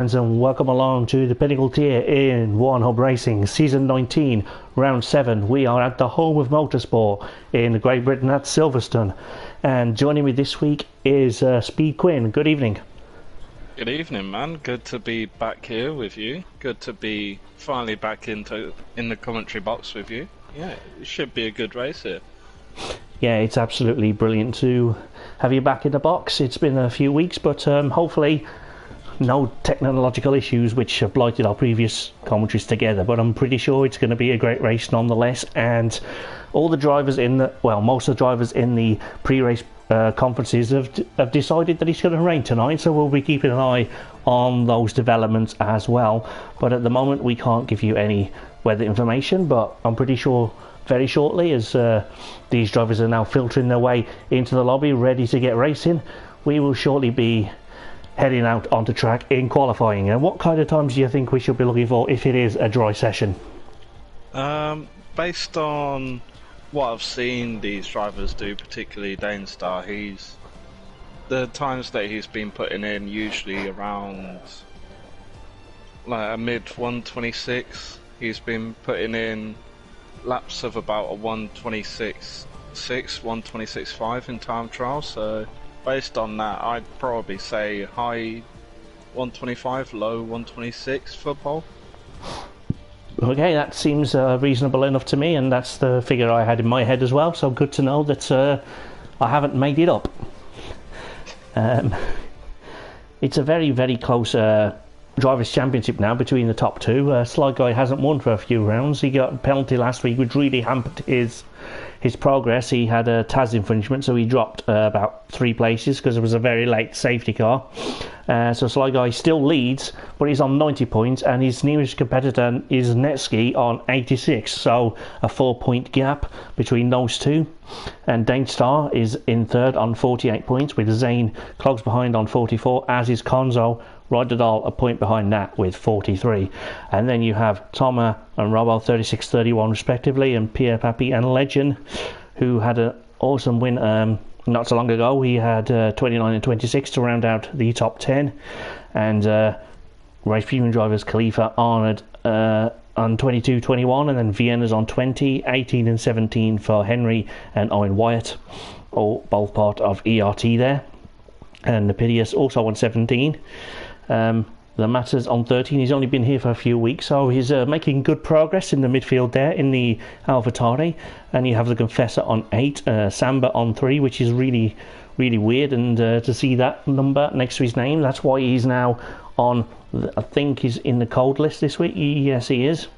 And welcome along to the Pinnacle tier in One Hub Racing, Season 19, Round 7. We are at the home of motorsport in Great Britain at Silverstone. And joining me this week is Speed Quinn. Good evening. Good evening, man. Good to be back here with you. Good to be finally back in the commentary box with you. Yeah, it should be a good race here. Yeah, it's absolutely brilliant to have you back in the box. It's been a few weeks, but hopefully no technological issues which have blighted our previous commentaries together, but I'm pretty sure it's going to be a great race nonetheless. And all the drivers most of the drivers in the pre-race conferences have decided that it's going to rain tonight, so we'll be keeping an eye on those developments as well. But at the moment we can't give you any weather information, but I'm pretty sure very shortly, as these drivers are now filtering their way into the lobby ready to get racing, we will shortly be heading out onto track in qualifying. And what kind of times do you think we should be looking for if it is a dry session? Based on what I've seen these drivers do, particularly Danestar, the times that he's been putting in usually around like a mid 126. He's been putting in laps of about a 126.6, 126.5 in time trial, so based on that, I'd probably say high 125, low 126 for pole. Okay, that seems reasonable enough to me, and that's the figure I had in my head as well, so good to know that I haven't made it up. It's a very, very close Drivers' Championship now between the top two. Sly Guy hasn't won for a few rounds. He got a penalty last week which really hampered his progress. He had a TAS infringement, so he dropped about 3 places because it was a very late safety car. So Sly Guy still leads, but he's on 90 points, and his nearest competitor is Netski on 86, so a 4-point gap between those two. And Danestar is in third on 48 points, with Zane clogs behind on 44, as is Konzo. Rydal a point behind that with 43. And then you have Toma and Robbo 36-31 respectively, and Pierre Pappy and Legend, who had an awesome win not so long ago. He had 29 and 26 to round out the top 10. And race premium drivers Khalifa Arnold on 22-21, and then Vienna's on 20, 18 and 17 for Henry and Owen Wyatt, both part of ERT there. And Napidius also on 17. The Matters on 13. He's only been here for a few weeks, so he's making good progress in the midfield there in the AlphaTauri. And you have the Confessor on 8, Samba on 3, which is really, really weird. And to see that number next to his name, that's why he's now on, I think he's in the cold list this week. Yes, he is.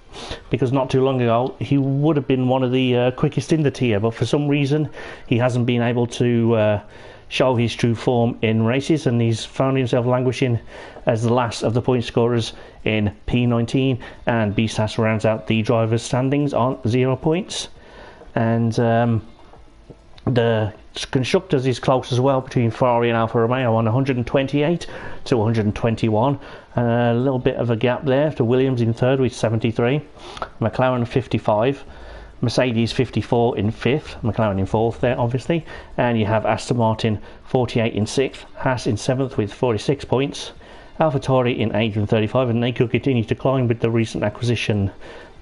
Because not too long ago, he would have been one of the quickest in the tier, but for some reason, he hasn't been able to show his true form in races, and he's found himself languishing as the last of the point scorers in P19, and BSAS rounds out the drivers' standings on 0 points. And the constructors is close as well between Ferrari and Alfa Romeo on 128 to 121. A little bit of a gap there to Williams in third with 73, McLaren 55, Mercedes 54 in 5th, McLaren in 4th there obviously, and you have Aston Martin 48 in 6th, Haas in 7th with 46 points, AlphaTauri in 8th and 35, and they could continue to climb with the recent acquisition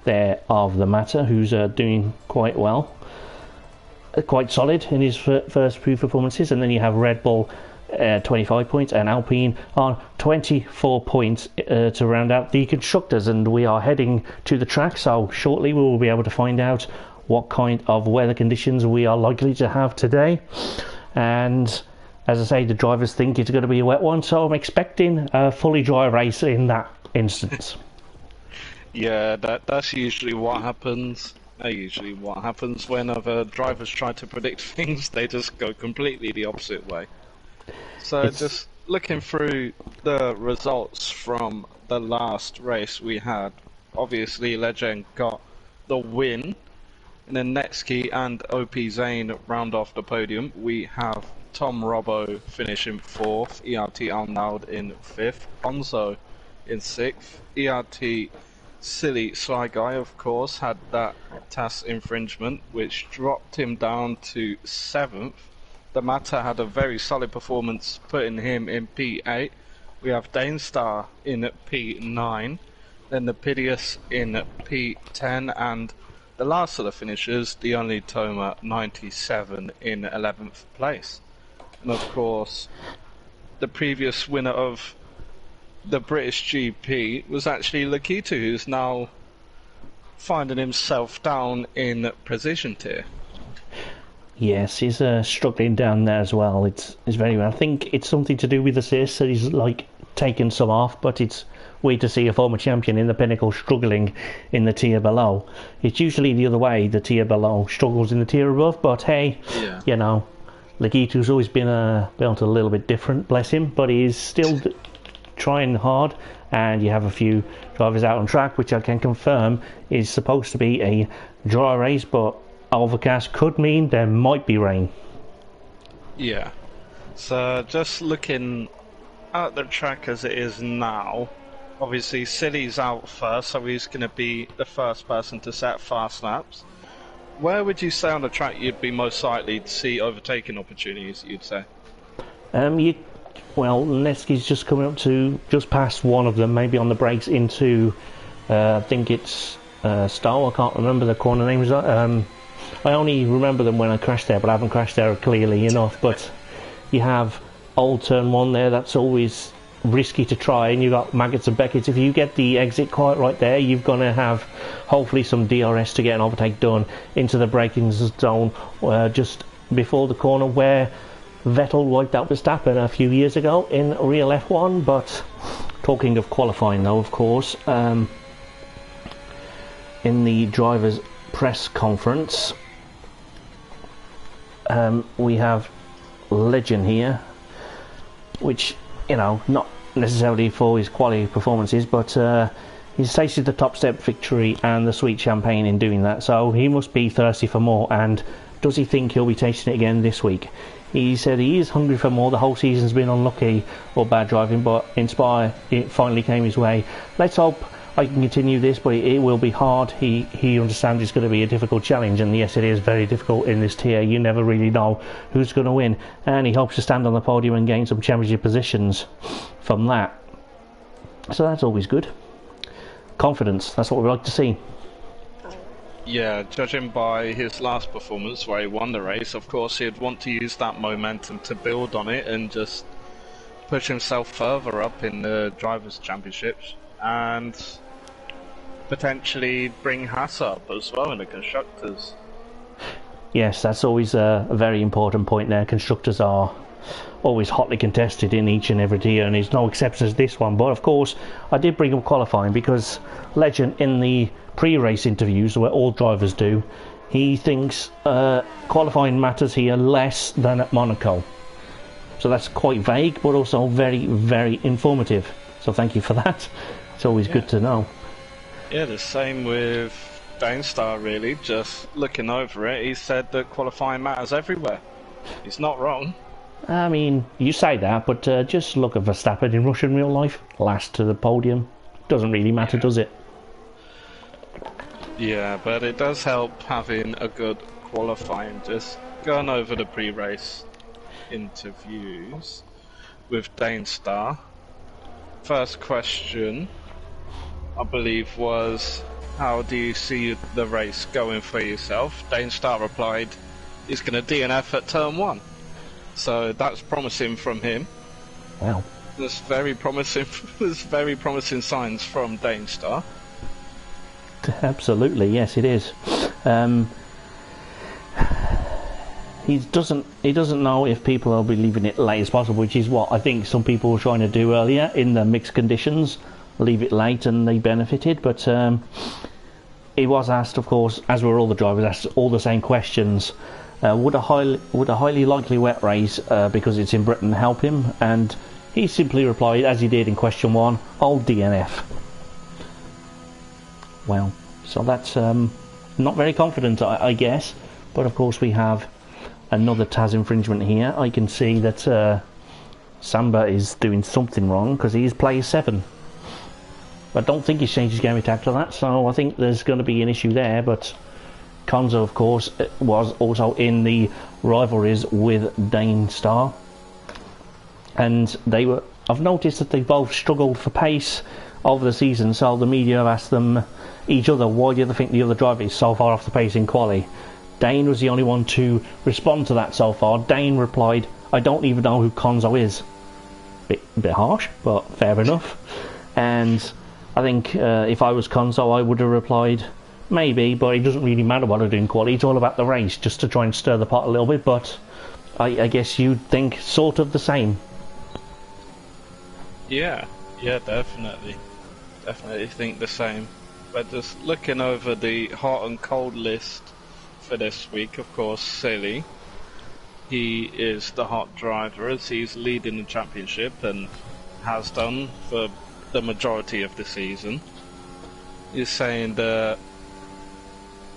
there of the Matter, who's doing quite well, quite solid in his first few performances. And then you have Red Bull 25 points and Alpine on 24 points to round out the constructors. And we are heading to the track, so shortly we will be able to find out what kind of weather conditions we are likely to have today. And as I say, the drivers think it's going to be a wet one, so I'm expecting a fully dry race in that instance. Yeah, that's usually what happens. Usually what happens when other drivers try to predict things, they just go completely the opposite way. So just looking through the results from the last race we had, obviously Legend got the win, and then Netski and OP Zane round off the podium. We have Tom Robbo finishing 4th, ERT Arnaud in 5th, Onzo in 6th, ERT Silly Sly Guy, of course, had that TAS infringement, which dropped him down to 7th. The Matter had a very solid performance, putting him in P8. We have Danestar in P9, then the Pidius in P10, and the last of the finishers, the only Toma 97 in 11th place. And of course, the previous winner of the British GP was actually Lakitu, who's now finding himself down in precision tier. Yes, he's struggling down there as well. It's very well. I think it's something to do with assists that he's like taken some off, but it's weird to see a former champion in the Pinnacle struggling in the tier below. It's usually the other way, the tier below struggles in the tier above, but hey, you know, Lagitu's always been built a little bit different, bless him, but he's still trying hard, and you have a few drivers out on track, which I can confirm is supposed to be a dry race, but overcast could mean there might be rain. Yeah. So just looking at the track as it is now, obviously Silly's out first, so he's going to be the first person to set fast laps. Where would you say on the track you'd be most likely to see overtaking opportunities, you'd say? Well, Leski's just coming up to just past one of them, maybe on the brakes into, I think it's Stowe, I can't remember the corner names. I only remember them when I crashed there, but I haven't crashed there clearly enough. But you have Old Turn 1 there, that's always risky to try, and you've got Maggots and Beckett's. If you get the exit quite right there, you're going to have hopefully some DRS to get an overtake done into the braking zone just before the corner where Vettel wiped out Verstappen a few years ago in real F1. But talking of qualifying though, of course, in the drivers' press conference, we have Legend here, which, you know, not necessarily for his quality performances, but he's tasted the top step victory and the sweet champagne in doing that, so he must be thirsty for more. And does he think he'll be tasting it again this week? He said he is hungry for more. The whole season's been unlucky or bad driving, but Inspire, it finally came his way. Let's hope I can continue this, but it will be hard. He understands it's going to be a difficult challenge, and yes, it is very difficult in this tier. You never really know who's going to win, and he hopes to stand on the podium and gain some championship positions from that. So that's always good. Confidence, that's what we like to see. Yeah, judging by his last performance where he won the race, of course he'd want to use that momentum to build on it and just push himself further up in the Drivers' Championships and potentially bring Haas up as well in the Constructors. Yes, that's always a very important point there. Constructors are always hotly contested in each and every tier, and there's no exceptions to this one. But of course, I did bring up qualifying because Legend, in the pre-race interviews where all drivers do, he thinks qualifying matters here less than at Monaco. So that's quite vague, but also very, very informative. So thank you for that. It's always good to know. Yeah, the same with Danestar, really. Just looking over it, he said that qualifying matters everywhere. He's not wrong. I mean, you say that, but just look at Verstappen in Russian real life. Last to the podium. Doesn't really matter, does it? Yeah, but it does help having a good qualifying. Just going over the pre-race interviews with Danestar. First question, I believe, was, how do you see the race going for yourself? Danestar replied, he's going to DNF at turn 1. So that's promising from him. Wow. There's very promising signs from Danestar. Absolutely, yes, it is. He doesn't know if people will be leaving it late as possible, which is what I think some people were trying to do earlier in the mixed conditions, leave it late, and they benefited. But he was asked, of course, as were all the drivers, asked all the same questions. Would a highly likely wet race, because it's in Britain, help him? And he simply replied, as he did in question 1, I'll DNF. Well, so that's not very confident, I guess. But of course we have another TAS infringement here. I can see that Samba is doing something wrong because he is player 7. I don't think he's changed his game attack to that, so I think there's going to be an issue there. But Konzo, of course, was also in the rivalries with Danestar, and they were I've noticed that they both struggled for pace over the season, so the media have asked them each other, why do you think the other driver is so far off the pace in quali? Dane was the only one to respond to that so far. Dane replied, I don't even know who Konzo is. Bit harsh, but fair enough. And I think if I was Konzo, I would have replied, maybe, but it doesn't really matter what I do in quali. It's all about the race, just to try and stir the pot a little bit. But I guess you'd think sort of the same. Yeah, definitely. Definitely think the same. But just looking over the hot and cold list for this week, of course, Silly. He is the hot driver as he's leading the championship and has done for the majority of the season. He's saying that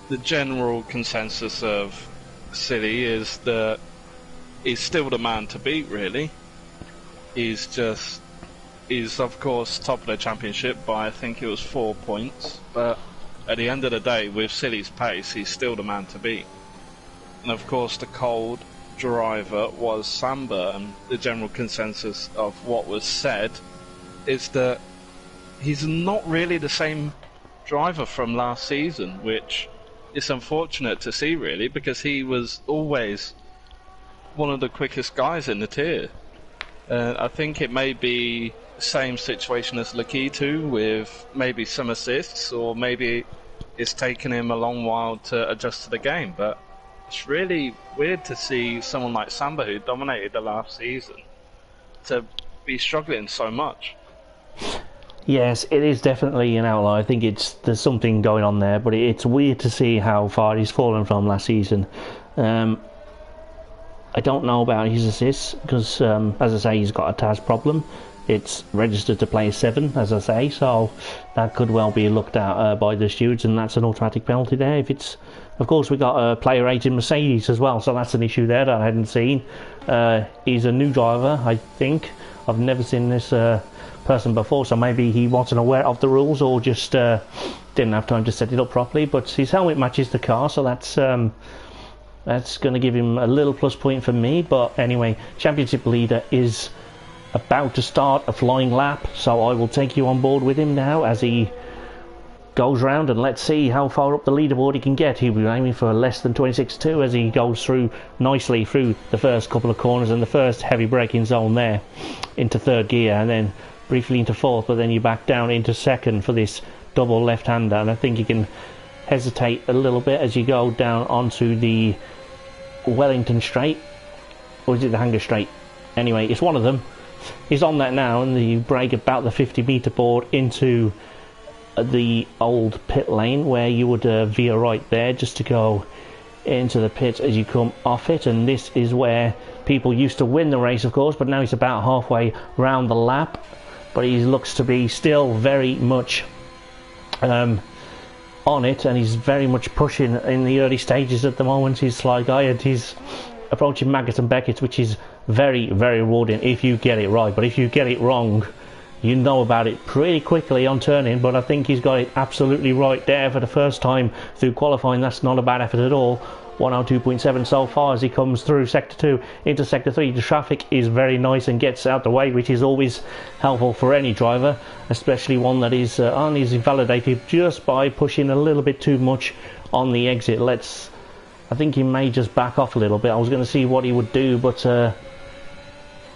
the general consensus of Silly is that he's still the man to beat, really. He's of course top of the championship by I think it was 4 points, but at the end of the day, with Silly's pace, he's still the man to beat. And of course the cold driver was Samba, and the general consensus of what was said is that he's not really the same driver from last season, which is unfortunate to see, really, because he was always one of the quickest guys in the tier. I think it may be the same situation as Lakitu, with maybe some assists, or maybe it's taken him a long while to adjust to the game, but it's really weird to see someone like Samba, who dominated the last season, to be struggling so much. Yes, it is definitely an outlier. I think there's something going on there, but it's weird to see how far he's fallen from last season. I don't know about his assists, because as I say, he's got a TAS problem. It's registered to play 7, as I say, so that could well be looked at by the stewards, and that's an automatic penalty there. If it's, of course, we got a player 8 in Mercedes as well, so that's an issue there that I hadn't seen. He's a new driver, I think. I've never seen this person before, so maybe he wasn't aware of the rules, or just didn't have time to set it up properly. But his helmet matches the car, so that's going to give him a little plus point for me. But anyway, championship leader is about to start a flying lap, so I will take you on board with him now as he goes round, and let's see how far up the leaderboard he can get. He'll be aiming for less than 26.2 as he goes through nicely through the first couple of corners and the first heavy braking zone there into third gear, and then briefly into fourth, but then you back down into second for this double left-hander, and I think you can hesitate a little bit as you go down onto the Wellington Straight, or is it the Hanger Straight? Anyway, it's one of them. He's on that now, and you brake about the 50-metre board into the old pit lane, where you would veer right there just to go into the pits as you come off it. And this is where people used to win the race, of course, but now he's about halfway round the lap, but he looks to be still very much on it, and he's very much pushing in the early stages at the moment. He's Sly Guy, and he's approaching Maggott and Beckett, which is very, very rewarding if you get it right. But if you get it wrong, you know about it pretty quickly on turning. But I think he's got it absolutely right there for the first time through qualifying. That's not a bad effort at all. 102.7 so far as he comes through sector 2 into sector 3. The traffic is very nice and gets out the way, which is always helpful for any driver, especially one that is invalidated just by pushing a little bit too much on the exit. I think he may just back off a little bit. I was going to see what he would do, but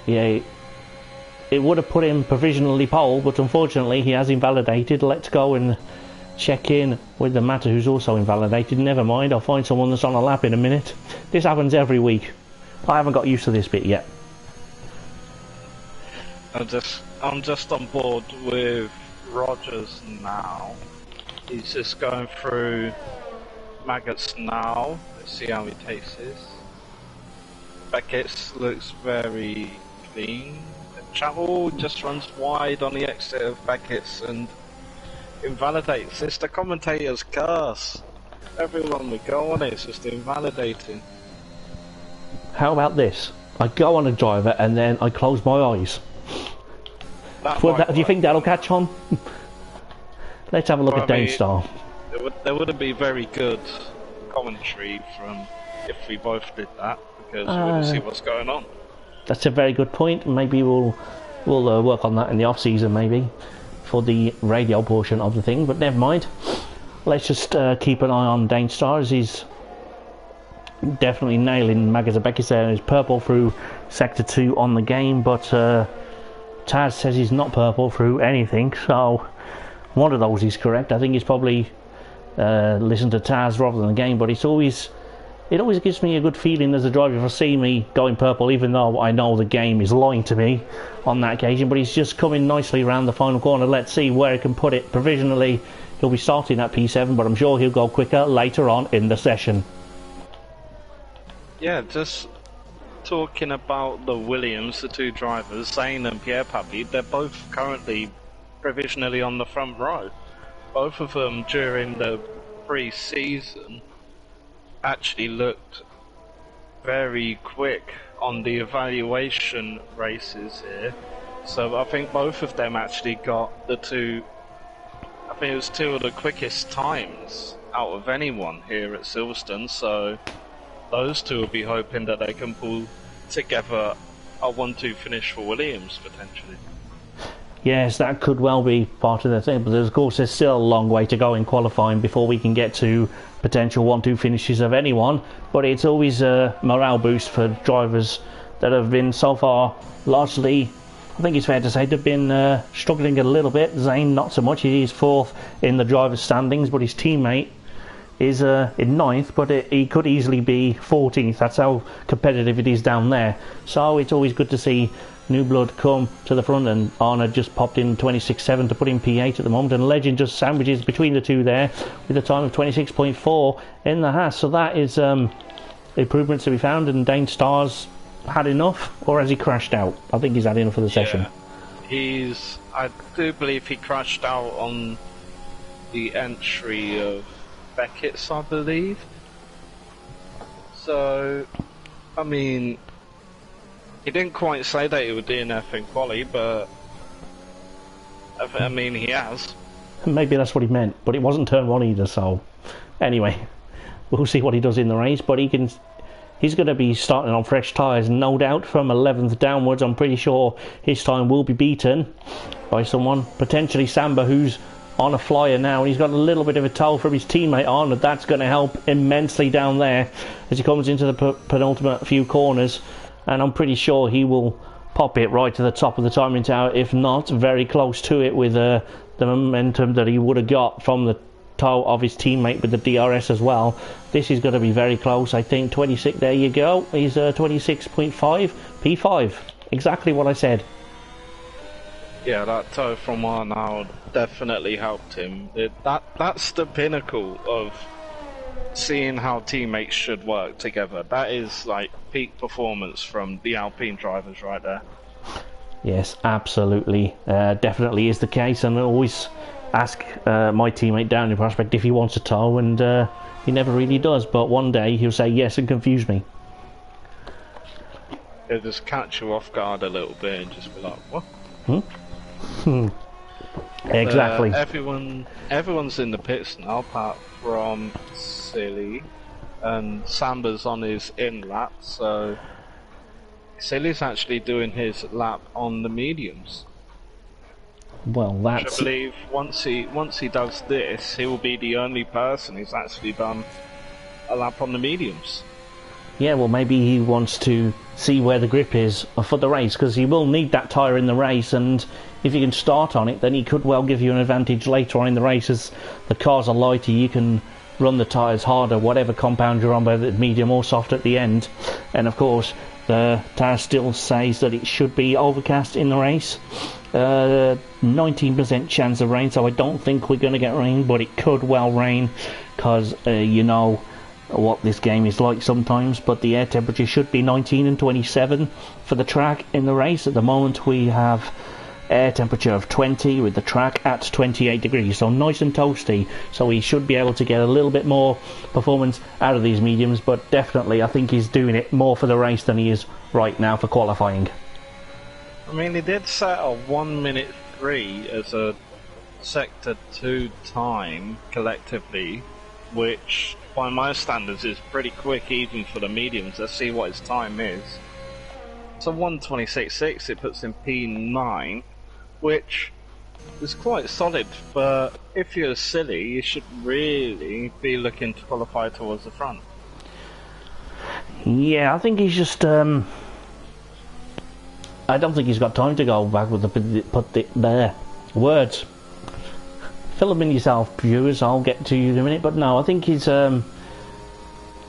yeah, it would have put him provisionally pole, but unfortunately he has invalidated. Let's go and check in with the matter, who's also invalidated. Never mind, I'll find someone that's on a lap in a minute. This happens every week. I haven't got used to this bit yet. I'm just on board with Rogers now. He's just going through Maggots now. Let's see how he takes this. Beckett's looks very clean. Travel just runs wide on the exit of Beckett's and invalidates. It's the commentator's curse. Everyone we go on it's just invalidating. How about this? I go on a driver and then I close my eyes. Do you think that'll catch on? Let's have a look at Danestar. There wouldn't be very good commentary from if we both did that, because we wouldn't see what's going on. That's a very good point. Maybe we'll We'll work on that in the off-season maybe for the radio portion of the thing, but never mind. Let's just keep an eye on Dane Stars. He's definitely nailing Magazabekis there. He's purple through Sector 2 on the game, but Taz says he's not purple through anything, so one of those is correct. I think he's probably listened to Taz rather than the game, but it always gives me a good feeling as a driver if I see me going purple, even though I know the game is lying to me on that occasion. But he's just coming nicely around the final corner. Let's see where he can put it. Provisionally, he'll be starting at P7, but I'm sure he'll go quicker later on in the session. Yeah, just talking about the Williams, the two drivers, Zane and Pierre Pappy, they're both currently provisionally on the front row. Both of them during the pre-season actually looked very quick on the evaluation races here. So I think both of them actually got I think it was two of the quickest times out of anyone here at Silverstone, so those two will be hoping that they can pull together a 1-2 finish for Williams, potentially. Yes, that could well be part of the thing, but of course there's still a long way to go in qualifying before we can get to potential 1-2 finishes of anyone, but it's always a morale boost for drivers that have been so far largely, I think it's fair to say, they've been struggling a little bit. Zane not so much, he is 4th in the driver's standings, but his teammate is in 9th, but he could easily be 14th. That's how competitive it is down there. So it's always good to see new blood come to the front, and Arna just popped in 26.7 to put in P8 at the moment, and Legend just sandwiches between the two there with a time of 26.4 in the Haas. So that is improvements to be found, and Dane Stars had enough, or has he crashed out? I think he's had enough for the session. I do believe he crashed out on the entry of Beckett's, I believe. So, I mean, he didn't quite say that he would DNF in quali, but I mean, he has. Maybe that's what he meant, but it wasn't turn 1 either, so anyway, we'll see what he does in the race, but he's going to be starting on fresh tyres, no doubt, from 11th downwards. I'm pretty sure his time will be beaten by someone, potentially Samba, who's on a flyer now, and he's got a little bit of a tow from his teammate on, and that's going to help immensely down there as he comes into the penultimate few corners, and I'm pretty sure he will pop it right to the top of the timing tower, if not very close to it, with the momentum that he would have got from the tow of his teammate with the DRS as well. This is going to be very close. I think 26, there you go, he's 26.5 P5, exactly what I said. Yeah, that tow from Arnaud definitely helped him. That's the pinnacle of seeing how teammates should work together. That is like peak performance from the Alpine drivers right there. Yes, absolutely. Definitely is the case, and I always ask my teammate down in Prospect if he wants a tow, and he never really does, but one day he'll say yes and confuse me. He'll just catch you off guard a little bit and just be like, what? Exactly. Everyone's in the pits now, apart from Silly, and Samba's on his in lap. So Silly's actually doing his lap on the mediums. Well, that's. I believe once he does this, he will be the only person who's actually done a lap on the mediums. Yeah, well, maybe he wants to see where the grip is for the race, because he will need that tyre in the race, and if you can start on it, then he could well give you an advantage later on in the race. As the cars are lighter, you can run the tyres harder, whatever compound you're on, whether it's medium or soft at the end. And of course, the tyre still says that it should be overcast in the race. 19% chance of rain, so I don't think we're going to get rain, but it could well rain, because you know what this game is like sometimes. But the air temperature should be 19 and 27 for the track in the race. At the moment we have air temperature of 20 with the track at 28 degrees, so nice and toasty, so we should be able to get a little bit more performance out of these mediums. But definitely I think he's doing it more for the race than he is right now for qualifying. I mean, he did set a 1:03 as a Sector 2 time collectively, which by my standards is pretty quick even for the mediums. Let's see what his time is. So 1:26.6, it puts him P9, which is quite solid, but if you're silly, you should really be looking to qualify towards the front. Yeah, I think he's just... I don't think he's got time to go back with the words. Fill them in yourself, viewers. I'll get to you in a minute. But no, I think he's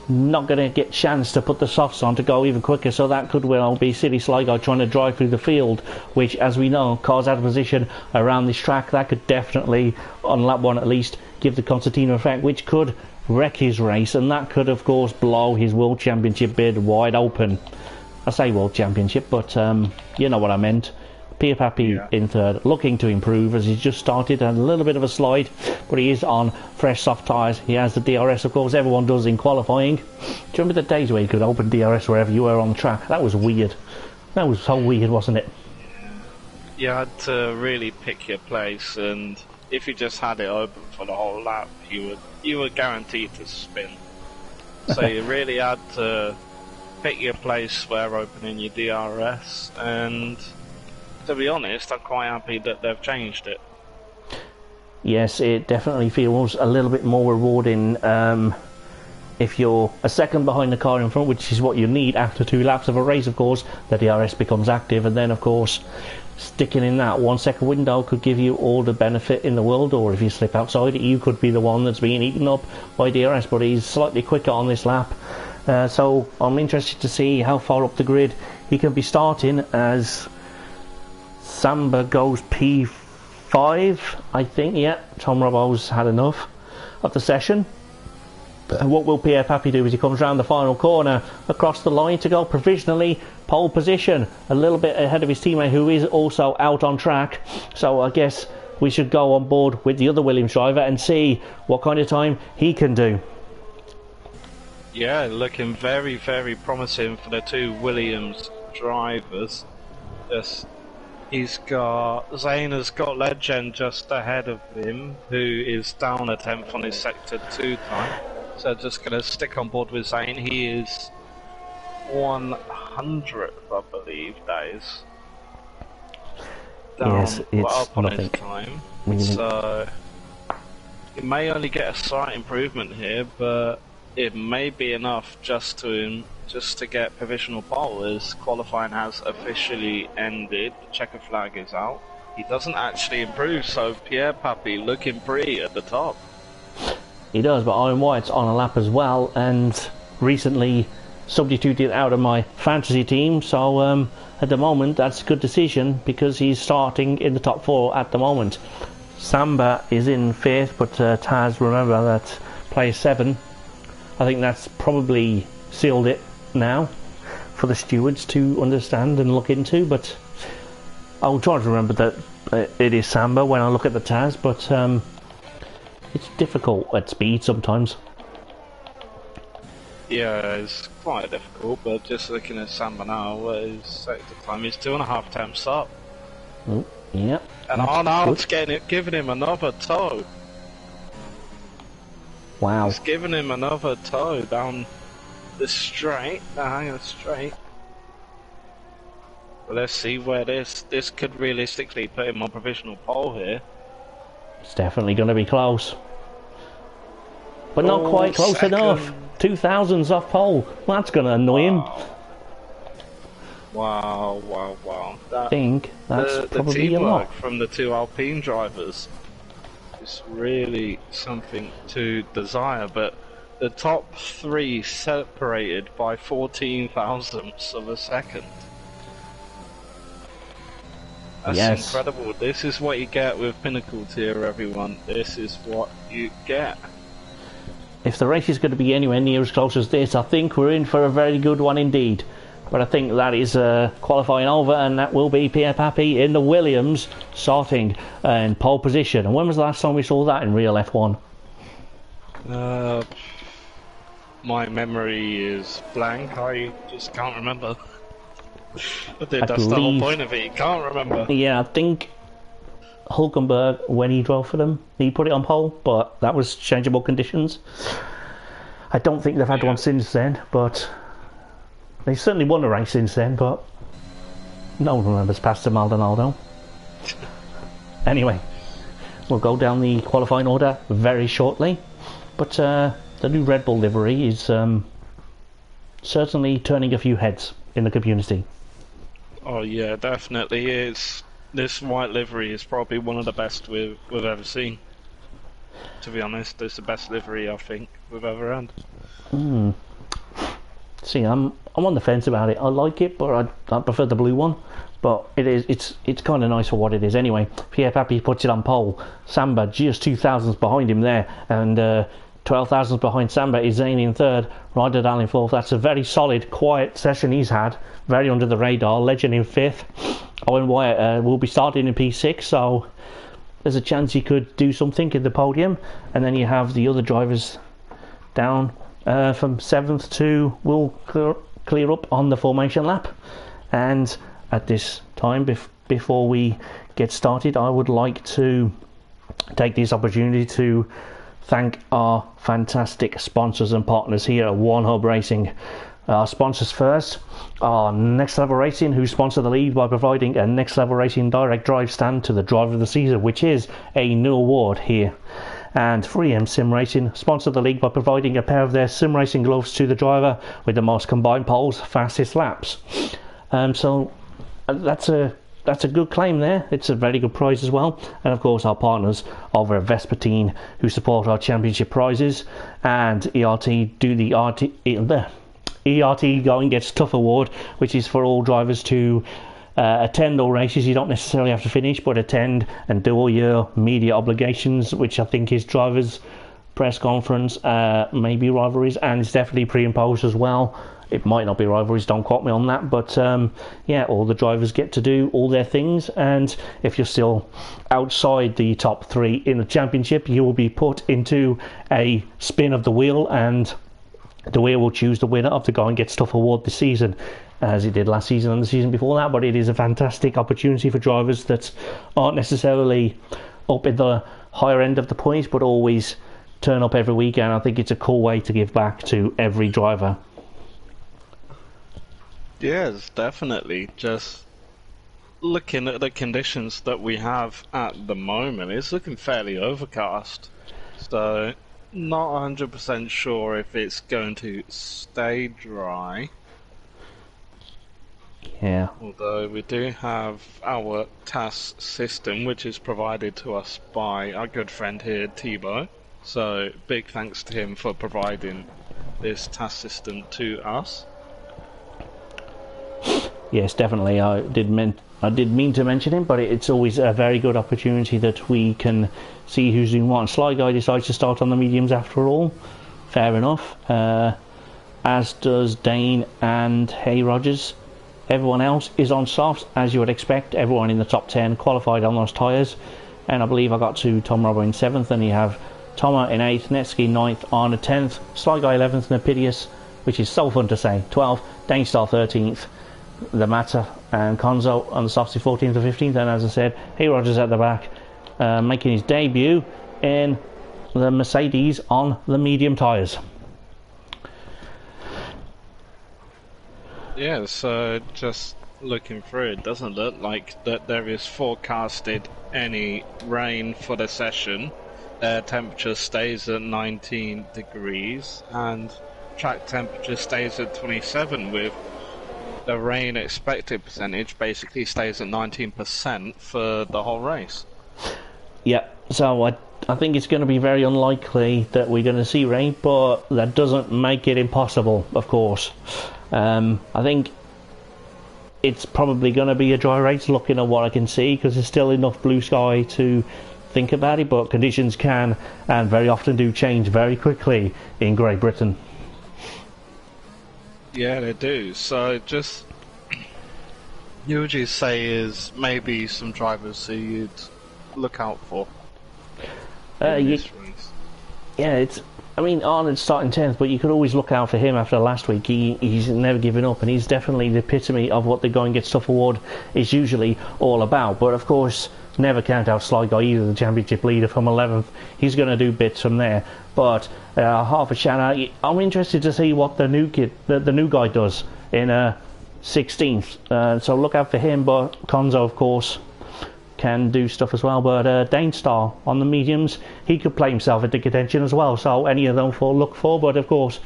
not going to get chance to put the softs on to go even quicker. So that could well be Silly Sligo trying to drive through the field, which, as we know, cars out of position around this track. That could definitely, on lap 1 at least, give the concertina effect, which could wreck his race, and that could, of course, blow his World Championship bid wide open. I say World Championship, but you know what I meant. Pierre Pappy in third, looking to improve as he's just started, a little bit of a slide, but he is on fresh soft tyres. He has the DRS, of course, everyone does in qualifying. Do you remember the days where you could open DRS wherever you were on the track? That was weird. That was so weird, wasn't it? You had to really pick your place, and if you just had it open for the whole lap, you were guaranteed to spin. So you really had to pick your place where opening your DRS, and to be honest, I'm quite happy that they've changed it. Yes, it definitely feels a little bit more rewarding if you're a second behind the car in front, which is what you need after 2 laps of a race. Of course, the DRS becomes active, and then, of course, sticking in that 1 second window could give you all the benefit in the world, or if you slip outside it, you could be the one that's being eaten up by DRS. But he's slightly quicker on this lap, so I'm interested to see how far up the grid he can be starting, as Samba goes P5, I think. Yeah, Tom Robbo's had enough of the session. And what will Pierre Pappy do as he comes round the final corner across the line to go provisionally pole position, a little bit ahead of his teammate who is also out on track. So I guess we should go on board with the other Williams driver and see what kind of time he can do. Yeah, looking very, very promising for the 2 Williams drivers. Yes. Zane has got Legend just ahead of him, who is down a 10th on his Sector 2 time. So just going to stick on board with Zane. He is 100th, I believe, that is. Down, yes, it's up on nothing. his time. So he may only get a slight improvement here, but it may be enough just to get provisional pole, as qualifying has officially ended. The checker flag is out. He doesn't actually improve, so Pierre Pappy looking pretty at the top. He does, but Iron White's on a lap as well, and recently substituted out of my fantasy team, so at the moment that's a good decision because he's starting in the top 4 at the moment. Samba is in 5th, but Taz, remember that plays 7. I think that's probably sealed it now for the stewards to understand and look into, but I'll try to remember that it is Samba when I look at the Taz, but it's difficult at speed sometimes. Yeah, it's quite difficult, but just looking at Samba now, his sector time is 2.5 temps up. Oh, yeah. And Arnold's giving him another toe. Wow. He's giving him another toe down the straight, hang on straight. But let's see where this could realistically put him on provisional pole here. It's definitely going to be close. But not quite close enough. 2000s off pole. Well, that's going to annoy him. Wow. I think that's probably the a lot. teamwork from the 2 Alpine drivers is really something to desire, but the top 3 separated by 14 thousandths of a second. That's incredible. This is what you get with Pinnacle tier, everyone. This is what you get. If the race is going to be anywhere near as close as this, I think we're in for a very good one indeed. But I think that is qualifying over, and that will be Pierre Pappy in the Williams starting in pole position. And when was the last time we saw that in real F1? My memory is blank. I just can't remember. That's the whole point of it. You can't remember. Yeah, I think Hulkenberg, when he drove for them, he put it on pole, but that was changeable conditions. I don't think they've had one since then, but They certainly won a race since then, but no one remembers Pastor Maldonado. Anyway, we'll go down the qualifying order very shortly, but the new Red Bull livery is certainly turning a few heads in the community. Oh yeah, definitely is. This white livery is probably one of the best we've ever seen. To be honest, it's the best livery I think we've ever had. See, I'm on the fence about it. I like it, but I prefer the blue one. But it's kind of nice for what it is. Anyway, Pierre Pappy puts it on pole. Samba just 2 thousandths behind him there, and 12 thousandths behind Samba is Zane in third, Ryder in fourth. That's a very solid, quiet session he's had. Very under the radar. Legend in fifth. Owen Wyatt will be starting in P6, so there's a chance he could do something in the podium. And then you have the other drivers down from 7th to will clear up on the formation lap. And at this time, before we get started, I would like to take this opportunity to thank our fantastic sponsors and partners here at One Hub Racing. Our sponsors first are Next Level Racing, who sponsor the league by providing a Next Level Racing direct drive stand to the driver of the season, which is a new award here. And 3M Sim Racing sponsor the league by providing a pair of their sim racing gloves to the driver with the most combined poles, fastest laps. So that's a good claim there. It's a very good prize as well. And of course our partners over at Vespertine, who support our championship prizes, and ERT do the ERT Going Gets Tough award, which is for all drivers to attend all races. You don't necessarily have to finish, but attend and do all your media obligations, which I think is drivers' press conference, maybe rivalries, and it's definitely pre-imposed as well. It might not be rivalries, don't quote me on that, but yeah, all the drivers get to do all their things, and if you're still outside the top 3 in the championship, you will be put into a spin of the wheel, and the wheel will choose the winner of the Going Gets Tough award this season, as it did last season and the season before that. But it is a fantastic opportunity for drivers that aren't necessarily up in the higher end of the points, but always turn up every weekend. I think it's a cool way to give back to every driver. Yes, definitely. Just looking at the conditions that we have at the moment, it's looking fairly overcast. So, not 100% sure if it's going to stay dry. Yeah. Although we do have our TAS system, which is provided to us by our good friend here, Thibaut. So, big thanks to him for providing this TAS system to us. Yes, definitely. I did mean to mention him, but it's always a very good opportunity that we can see who's doing what. And Sly Guy decides to start on the mediums after all. Fair enough. As does Dane and Hay Rogers. Everyone else is on softs, as you would expect. Everyone in the top 10 qualified on those tyres. And I believe I got to Tom Robber in 7th, and you have Toma in 8th, Netsky 9th, Arna 10th, Sly Guy 11th, Nepidius, which is so fun to say, 12th, Dane Star 13th, the Mata and Konzo on the softs 14th or 15th, and as I said, Hay Rogers at the back, making his debut in the Mercedes on the medium tyres. Yeah, so just looking through, it doesn't look like that there is forecasted any rain for the session. Temperature stays at 19 degrees and track temperature stays at 27, with the rain expected percentage basically stays at 19% for the whole race. Yeah, so I think it's going to be very unlikely that we're going to see rain, but that doesn't make it impossible, of course. I think it's probably going to be a dry race looking at what I can see, because there's still enough blue sky to think about it, but conditions can and very often do change very quickly in Great Britain. Yeah, they do. So just, you would you say is maybe some drivers who you'd look out for in this race? Yeah, I mean, Arnold's starting 10th, but you could always look out for him after last week. He's never given up, and he's definitely the epitome of what the Going Gets Tough award is usually all about. But of course, never count out Sly Guy either, the championship leader from 11th. He's going to do bits from there. But half a shout out. I'm interested to see what the new guy does. in 16th. So look out for him, but Konzo, of course, can do stuff as well. But Dainstar on the mediums, he could play himself into contention as well. So any of them for look for, but of course,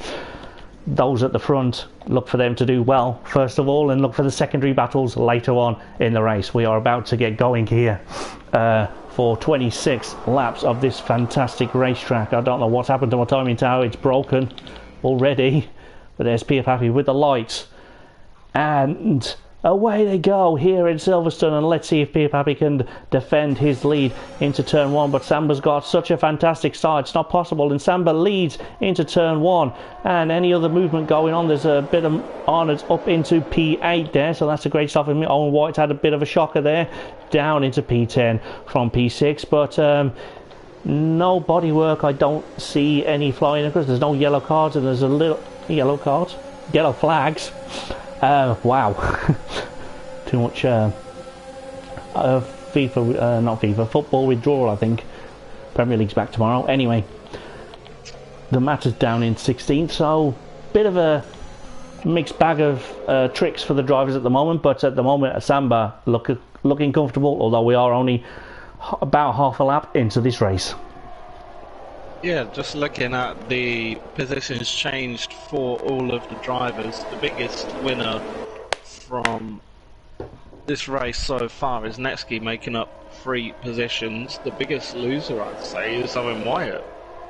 those at the front, look for them to do well first of all, and look for the secondary battles later on in the race. We are about to get going here for 26 laps of this fantastic racetrack. I don't know what's happened to my timing tower, it's broken already, but there's Pierre Pappy with the lights, and away they go here in Silverstone, and let's see if Pierre Pappy can defend his lead into turn 1. But Samba's got such a fantastic start, it's not possible, and Samba leads into turn 1, and any other movement going on, there's a bit of Arnold's up into P8 there, so that's a great start for me. Owen White's had a bit of a shocker there, down into P10 from P6, but no bodywork. I don't see any flying across, there's no yellow cards, and there's a little yellow flags. Wow. Too much football withdrawal, I think. Premier League's back tomorrow. Anyway, the match is down in 16th, so bit of a mixed bag of tricks for the drivers at the moment, but at the moment Samba looking comfortable, although we are only about half a lap into this race. Yeah, just looking at the positions changed for all of the drivers, the biggest winner from this race so far is Netsky, making up 3 positions. The biggest loser, I'd say, is Owen Wyatt,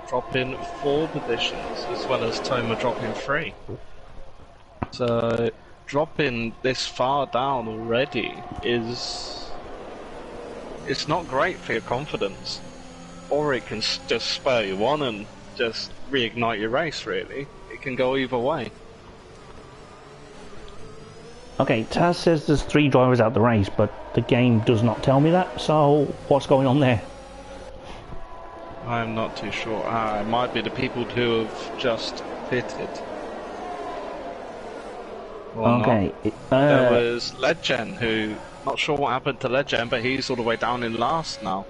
dropping 4 positions, as well as Toma dropping 3. So dropping this far down already it's not great for your confidence. Or it can just spur you on and just reignite your race, really. It can go either way. Okay, Taz says there's 3 drivers out the race, but the game does not tell me that, so what's going on there? I'm not too sure. It might be the people who have just pitted. Okay. There was Legend, who, not sure what happened to Legend, but he's all the way down in last now.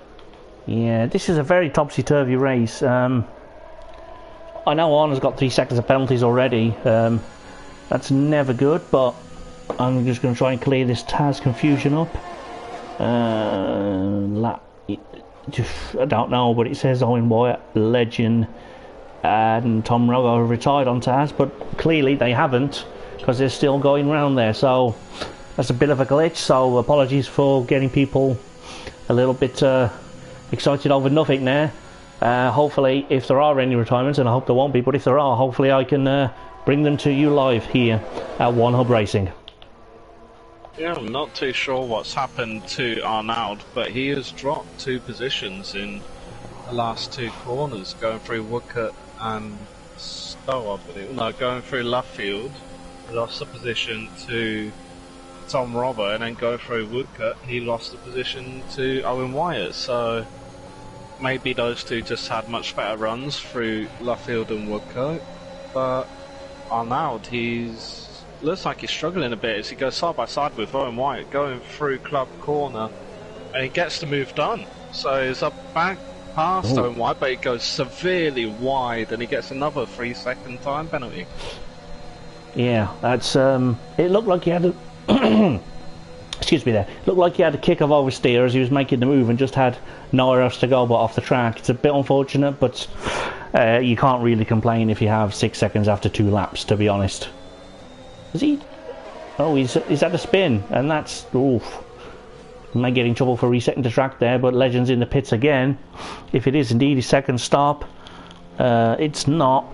Yeah, this is a very topsy-turvy race. I know Arna's got 3 seconds of penalties already. That's never good, but I'm just going to try and clear this Taz confusion up. I don't know, but it says Owen Wyatt, Legend, and Tom Rogo have retired on Taz, but clearly they haven't, because they're still going round there. So that's a bit of a glitch, so apologies for getting people a little bit excited over nothing there. Hopefully, if there are any retirements, and I hope there won't be, but if there are, hopefully I can bring them to you live here at One Hub Racing. Yeah, I'm not too sure what's happened to Arnaud, but he has dropped 2 positions in the last 2 corners, going through Woodcote and Stowe, I believe. No, going through Luffield, lost the position to Tom Robber, and then go through Woodcote, he lost the position to Owen Wyatt. So maybe those 2 just had much better runs through Luffield and Woodcote, but Arnaud, looks like he's struggling a bit as he goes side by side with Owen Wyatt, going through Club Corner, and he gets the move done. So he's up back past Owen Wyatt, but he goes severely wide, and he gets another 3-second time penalty. Yeah, that's it looked like he had a excuse me there. Looked like he had a kick of oversteer as he was making the move and just had nowhere else to go but off the track. It's a bit unfortunate, but you can't really complain if you have 6 seconds after 2 laps, to be honest. Is he? Oh, he's had a spin, and that's... oof. He might get in trouble for resetting the track there, but Legend's in the pits again. If it is indeed his second stop, it's not.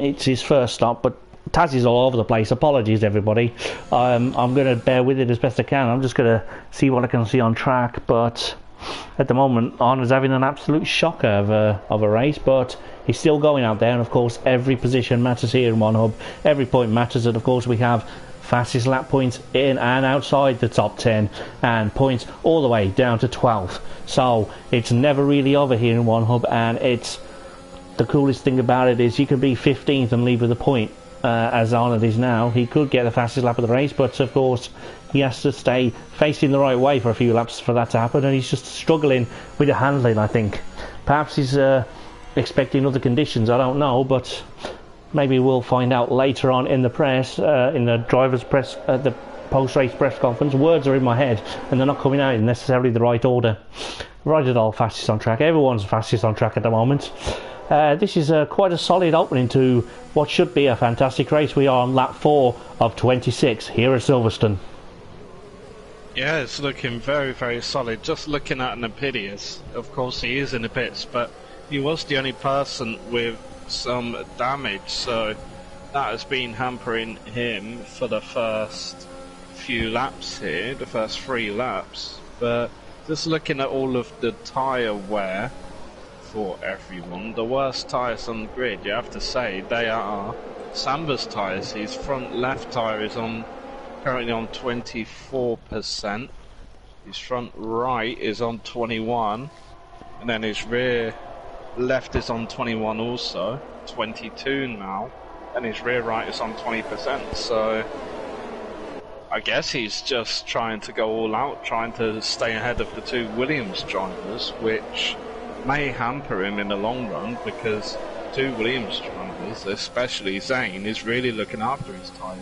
It's his first stop, but Taz is all over the place. Apologies, everybody. I'm going to bear with it as best I can. I'm just going to see what I can see on track, but at the moment, Arnaud's having an absolute shocker of a race, but he's still going out there, and of course, every position matters here in One Hub. Every point matters, and of course, we have fastest lap points in and outside the top 10, and points all the way down to 12th. So it's never really over here in One Hub, and it's the coolest thing about it is you can be 15th and leave with a point. As Arnold is now, he could get the fastest lap of the race, but of course he has to stay facing the right way for a few laps for that to happen, and he's just struggling with the handling, I think. Perhaps he's expecting other conditions, I don't know, but Maybe we'll find out later on in the press, in the driver's press, the post-race press conference. Words are in my head, and they're not coming out in necessarily the right order. Right at all, fastest on track. Everyone's fastest on track at the moment. This is quite a solid opening to what should be a fantastic race. We are on lap 4 of 26 here at Silverstone. Yeah, it's looking very, very solid. Just looking at Nepidus, of course he is in the pits, but he was the only person with some damage, so that has been hampering him for the first few laps here, the first 3 laps. But just looking at all of the tyre wear for everyone, the worst tyres on the grid, you have to say, they are Samba's tyres. His front left tyre is currently on 24%, his front right is on 21, and then his rear left is on 21 also, 22 now, and his rear right is on 20%, so I guess he's just trying to go all out, trying to stay ahead of the 2 Williams drivers, which may hamper him in the long run, because 2 Williams drivers, especially Zane, is really looking after his tyres.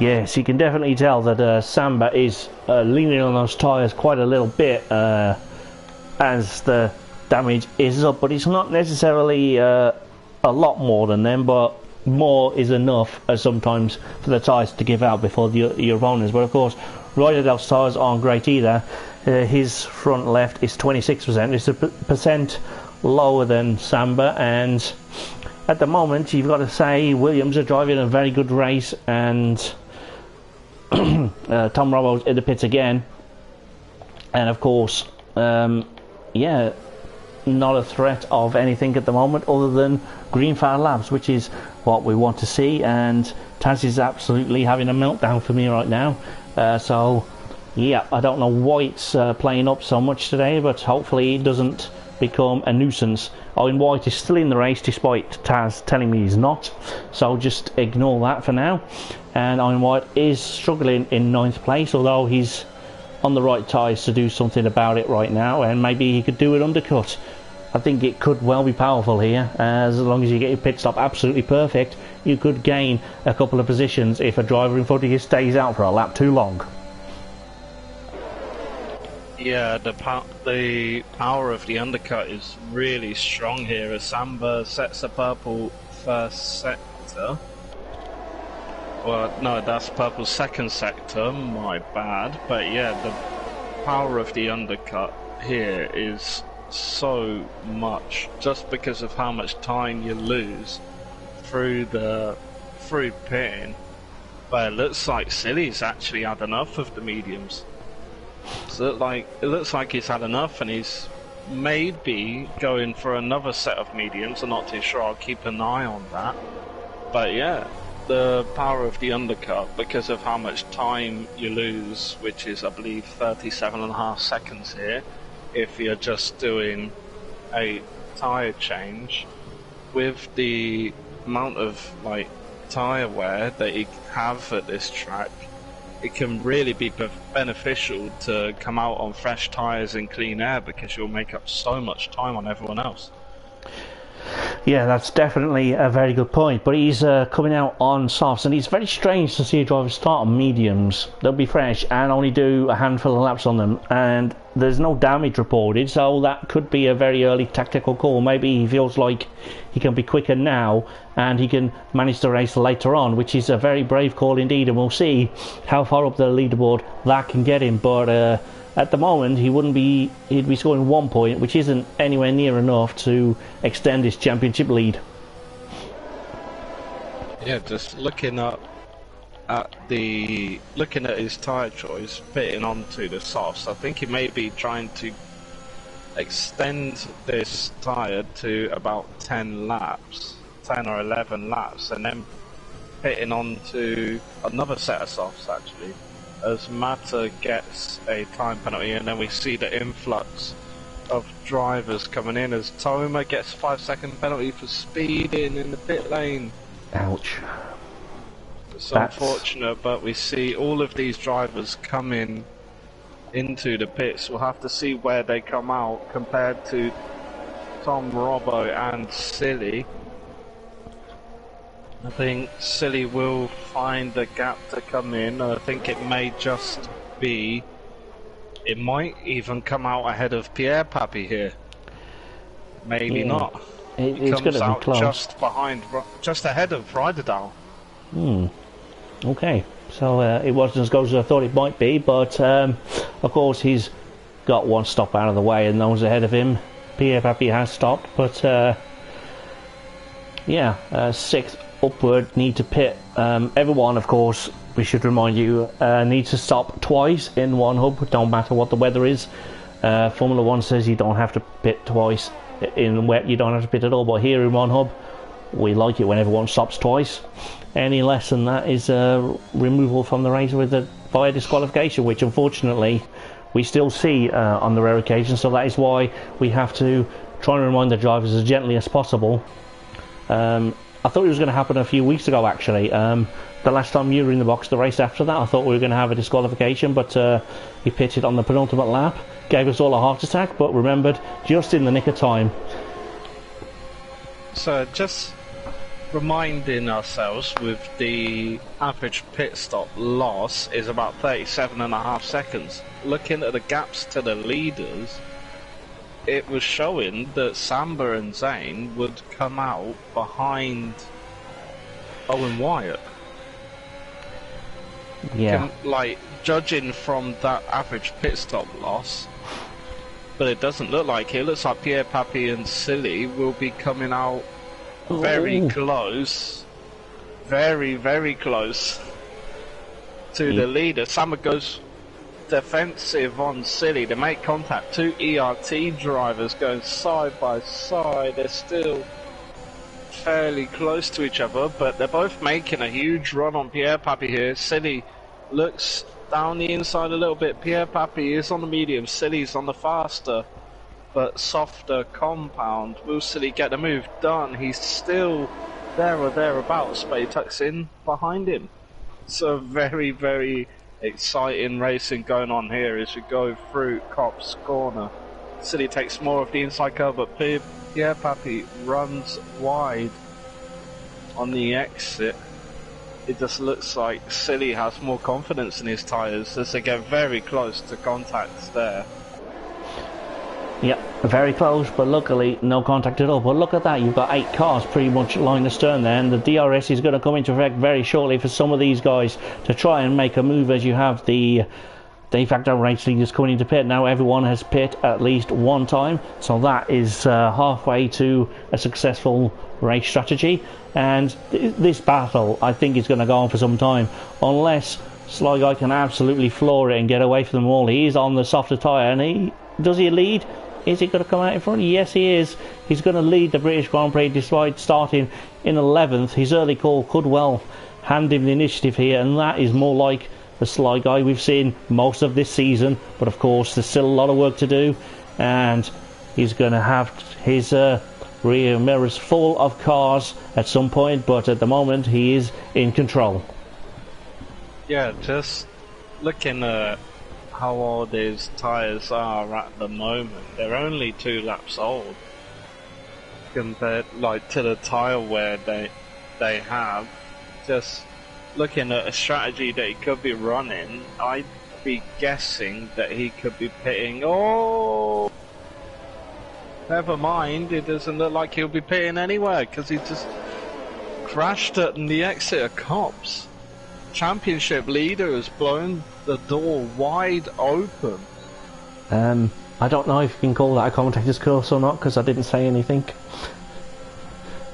Yes, you can definitely tell that Samba is leaning on those tyres quite a little bit as the damage is up, but it's not necessarily a lot more than them, but more is enough sometimes for the tyres to give out before your opponents. But of course, Ryder's tyres aren't great either. His front left is 26%. It's a percent lower than Samba, and at the moment you've got to say Williams are driving a very good race, and Tom Robo's in the pits again, and of course yeah, not a threat of anything at the moment other than green flag laps, which is what we want to see, and Taz is absolutely having a meltdown for me right now. So yeah, I don't know why it's playing up so much today, but hopefully it doesn't become a nuisance. Owen White is still in the race despite Taz telling me he's not, so just ignore that for now. And Owen White is struggling in 9th place, although he's on the right tyres to do something about it right now, and maybe he could do an undercut. I think it could well be powerful here. As long as you get your pit stop absolutely perfect, you could gain a couple of positions if a driver in front of you stays out for a lap too long. Yeah, the power of the undercut is really strong here as Samba sets a purple first sector. Well, no, that's purple second sector, my bad. But yeah, the power of the undercut here is so much, just because of how much time you lose through pitting. But it looks like Silly's actually had enough of the mediums. So it looks like he's had enough, and he's maybe going for another set of mediums. I'm not too sure. I'll keep an eye on that. But yeah, the power of the undercut, because of how much time you lose, which is I believe 37.5 seconds here, if you're just doing a tyre change, with the amount of tyre wear that you have at this track, it can really be beneficial to come out on fresh tyres and clean air, because you'll make up so much time on everyone else. Yeah, that's definitely a very good point, but he's coming out on softs, and it's very strange to see a driver start on mediums. They'll be fresh and only do a handful of laps on them, and there's no damage reported, so that could be a very early tactical call. Maybe he feels like he can be quicker now and he can manage the race later on, which is a very brave call indeed, and we'll see how far up the leaderboard that can get him. But at the moment he'd be scoring 1 point, which isn't anywhere near enough to extend his championship lead. Yeah, just looking at his tyre choice, fitting onto the softs, I think he may be trying to extend this tyre to about 10 or 11 laps, and then fitting onto another set of softs actually, as Mata gets a time penalty, and then we see the influx of drivers coming in as Toma gets a 5-second penalty for speeding in the pit lane. Ouch. It's unfortunate, but we see all of these drivers coming into the pits. We'll have to see where they come out compared to Tom, Robbo and Silly. I think Silly will find a gap to come in. I think it may just be... It might even come out ahead of Pierre Pappy here. Maybe not. He comes out just behind, just ahead of Ryderdale. Okay, so it wasn't as good as I thought it might be, but of course he's got one stop out of the way and those ahead of him. Pierre Pappy has stopped, but yeah, sixth upward, need to pit. Everyone, of course, we should remind you, needs to stop twice in one hub, don't matter what the weather is. Formula 1 says you don't have to pit twice. In wet, you don't have to pit at all, but here in one hub, we like it when everyone stops twice. Any less than that is removal from the race via disqualification, which unfortunately we still see on the rare occasion. So that is why we have to try and remind the drivers as gently as possible. I thought it was going to happen a few weeks ago, actually. The last time you were in the box, the race after that, I thought we were going to have a disqualification, but he pitted on the penultimate lap, gave us all a heart attack, but remembered just in the nick of time. So just reminding ourselves, with the average pit stop loss is about 37.5 seconds. Looking at the gaps to the leaders, it was showing that Samba and Zane would come out behind Owen Wyatt. Yeah. Like, judging from that average pit stop loss, but it doesn't look like it. It looks like Pierre Pappy and Silly will be coming out very close. Very, very close to the leader. Samba goes defensive on Silly. They make contact. Two ERT drivers going side by side. They're still fairly close to each other, but they're both making a huge run on Pierre Pappy here. Silly looks down the inside a little bit. Pierre Pappy is on the medium. Silly's on the faster but softer compound. Will Silly get the move done? He's still there or thereabouts, but he tucks in behind him. So very, very exciting racing going on here as we go through Copse Corner. Silly takes more of the inside curve, but Pierre Pappy runs wide on the exit. It just looks like Silly has more confidence in his tyres as they get very close to contacts there. Yep, very close, but luckily no contact at all. But look at that, you've got 8 cars pretty much line astern there, and the DRS is going to come into effect very shortly for some of these guys to try and make a move as you have the de facto race leaders coming into pit. Now everyone has pit at least one time, so that is halfway to a successful race strategy. And this battle, I think, is going to go on for some time, unless Sly Guy can absolutely floor it and get away from them all. He is on the softer tyre, and does he lead? Is he going to come out in front? Yes, he is. He's going to lead the British Grand Prix despite starting in 11th. His early call could well hand him the initiative here, and that is more like the Sly Guy we've seen most of this season. But of course, there's still a lot of work to do, and he's going to have his rear mirrors full of cars at some point, but at the moment he is in control. Yeah, just looking at how old his tyres are at the moment. They're only 2 laps old compared to the tyre wear they have. Just looking at a strategy that he could be running, I'd be guessing that he could be pitting. Oh, never mind, it doesn't look like he'll be pitting anywhere because he just crashed at the exit of Copse. Championship leader has blown the door wide open. I don't know if you can call that a commentator's curse or not, because I didn't say anything.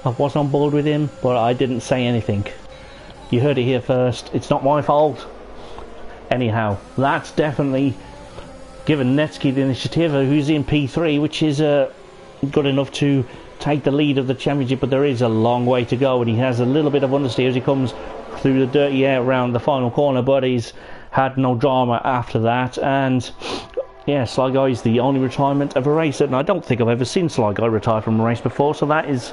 I was on board with him, but I didn't say anything. You heard it here first. It's not my fault. Anyhow, that's definitely given Netsky the initiative, who's in P3, which is good enough to take the lead of the championship, but there is a long way to go, and he has a little bit of understeer as he comes through the dirty air around the final corner, but he's had no drama after that. And yeah, Sly Guy is the only retirement of a race, and I don't think I've ever seen Sly Guy retire from a race before, so that is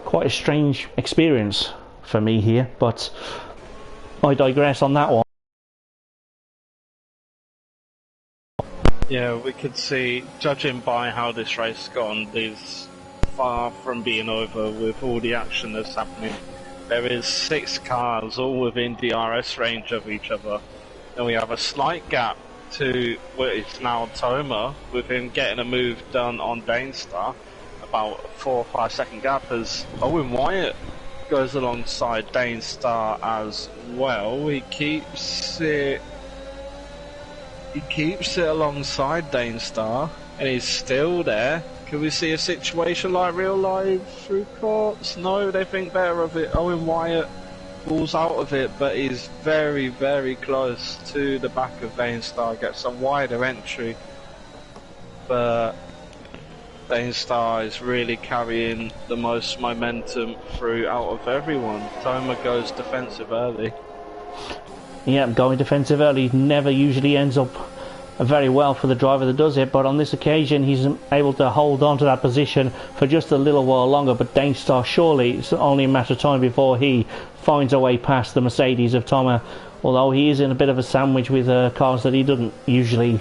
quite a strange experience for me here, but I digress on that one. Yeah, we could see, judging by how this race has gone, is far from being over with all the action that's happening. there is 6 cars all within DRS range of each other, and we have a slight gap to what is now Toma, with him getting a move done on Danestar, about a 4 or 5 second gap, as Owen Wyatt goes alongside Danestar as well. He keeps it alongside Danestar, and he's still there. Can we see a situation like real life through courts? No, they think better of it. Owen Wyatt pulls out of it, but he's very, very close to the back of Danestar, gets a wider entry. But Danestar is really carrying the most momentum through out of everyone. Toma goes defensive early. Yeah, going defensive early never usually ends up very well for the driver that does it, but on this occasion he's able to hold on to that position for just a little while longer. But Danestar, surely it's only a matter of time before he finds a way past the Mercedes of Toma, although he is in a bit of a sandwich with cars that he doesn't usually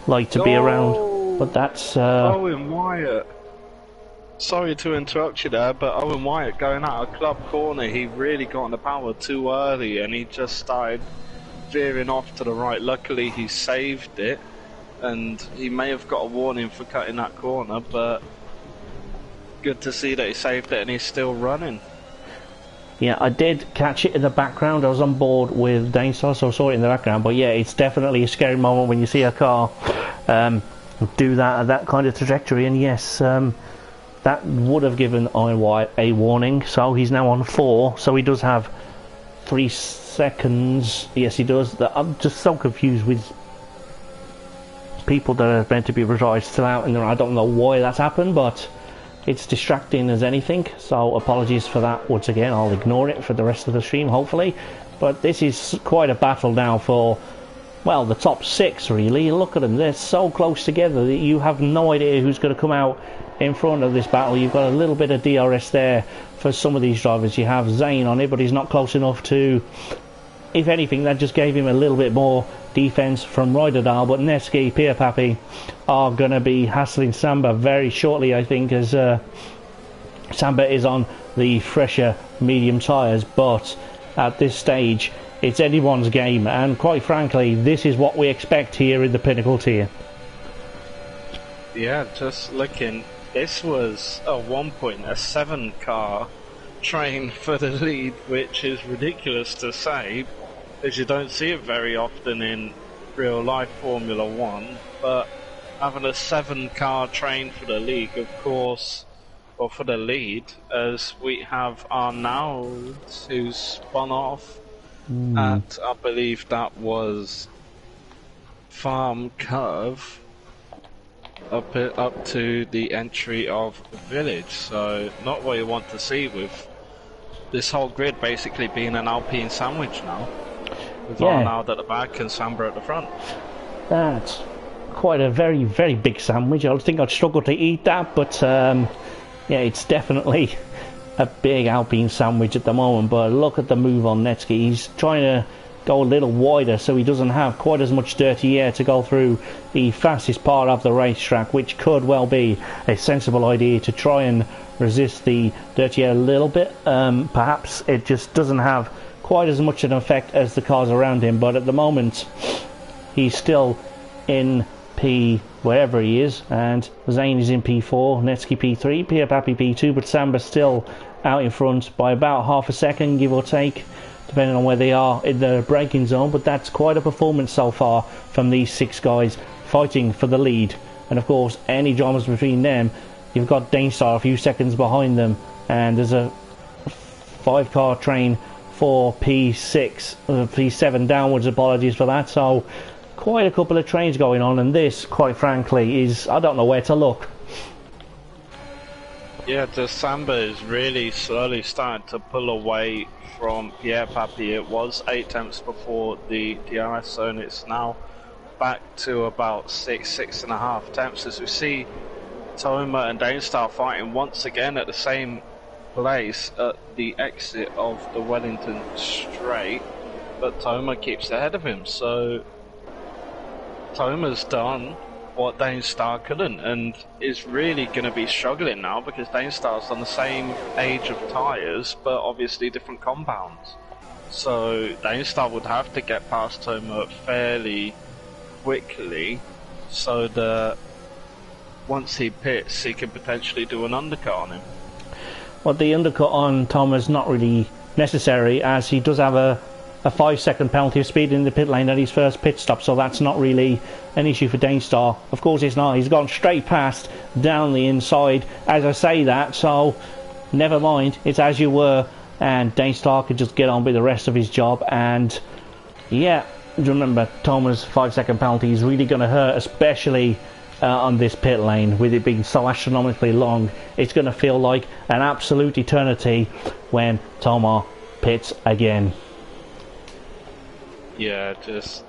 like to be around. But that's Owen Wyatt. Sorry to interrupt you there, but Owen Wyatt going out of club corner, he really got on the power too early, and he just started veering off to the right. Luckily he saved it, and he may have got a warning for cutting that corner, but good to see that he saved it and he's still running. Yeah, I did catch it in the background. I was on board with Danestar, so I saw it in the background. But yeah, it's definitely a scary moment when you see a car do that at that kind of trajectory. And yes, that would have given Owen Wyatt a warning. So he's now on 4, so he does have 3 seconds. Yes, he does. I'm just so confused with people that are meant to be retired still out in there. I don't know why that's happened, but it's distracting as anything, so apologies for that once again. I'll ignore it for the rest of the stream, hopefully. But this is quite a battle now for, well, the top 6 really. Look at them, they're so close together that you have no idea who's going to come out in front of this battle. You've got a little bit of DRS there for some of these drivers. You have Zane on it, but he's not close enough to, if anything, that just gave him a little bit more defense from Ryderdale. But Nevsky, Pierre Pappy are going to be hassling Samba very shortly, I think, as Samba is on the fresher medium tyres. But at this stage it's anyone's game, and quite frankly this is what we expect here in the Pinnacle tier. Yeah, just looking, this was at one point a 7-car train for the lead, which is ridiculous to say, as you don't see it very often in real life Formula 1, but having a 7-car train for the league, of course, or for the lead, as we have Arnaud, who's spun off at, I believe that was Farm Curve, up to the entry of the village. So not what you want to see, with this whole grid basically being an Alpine sandwich now, with Arnaud at the back and Samba at the front. That's quite a very, very big sandwich. I think I'd struggle to eat that, but yeah, it's definitely a big Alpine sandwich at the moment. But look at the move on Nevsky. He's trying to go a little wider so he doesn't have quite as much dirty air to go through the fastest part of the racetrack, which could well be a sensible idea to try and resist the dirty air a little bit. Perhaps it just doesn't have quite as much an effect as the cars around him, but at the moment he's still in P wherever he is, and Zane is in P4, Nevsky P3, Pierre Pappy P2, but Samba's still out in front by about half a second, give or take, depending on where they are in the braking zone. But that's quite a performance so far from these 6 guys fighting for the lead. And of course, any dramas between them, you've got Danestar a few seconds behind them, and there's a 5-car train for P6, P7 downwards, apologies for that. So quite a couple of trains going on, and this, quite frankly, is, I don't know where to look. Yeah, the Samba is really slowly starting to pull away from Pierre Pappy. It was 8 tenths before the DRS zone. It's now back to about 6.5 tenths, as we see Toma and Danestar fighting once again at the same place at the exit of the Wellington Straight, but Toma keeps ahead of him. So Toma's done what Danestar couldn't, and is really going to be struggling now because Danestar's on the same age of tyres, but obviously different compounds. So Danestar would have to get past Toma fairly quickly, so that once he pits, he can potentially do an undercut on him. Well, the undercut on Toma is not really necessary, as he does have a 5-second penalty of speed in the pit lane at his first pit stop, so that's not really an issue for Danestar. Of course it's not, he's gone straight past down the inside as I say that, so never mind, it's as you were, and Danestar could just get on with the rest of his job. And yeah, remember, Toma's 5-second penalty is really going to hurt, especially on this pit lane, with it being so astronomically long. It's going to feel like an absolute eternity when Toma pits again. Yeah, just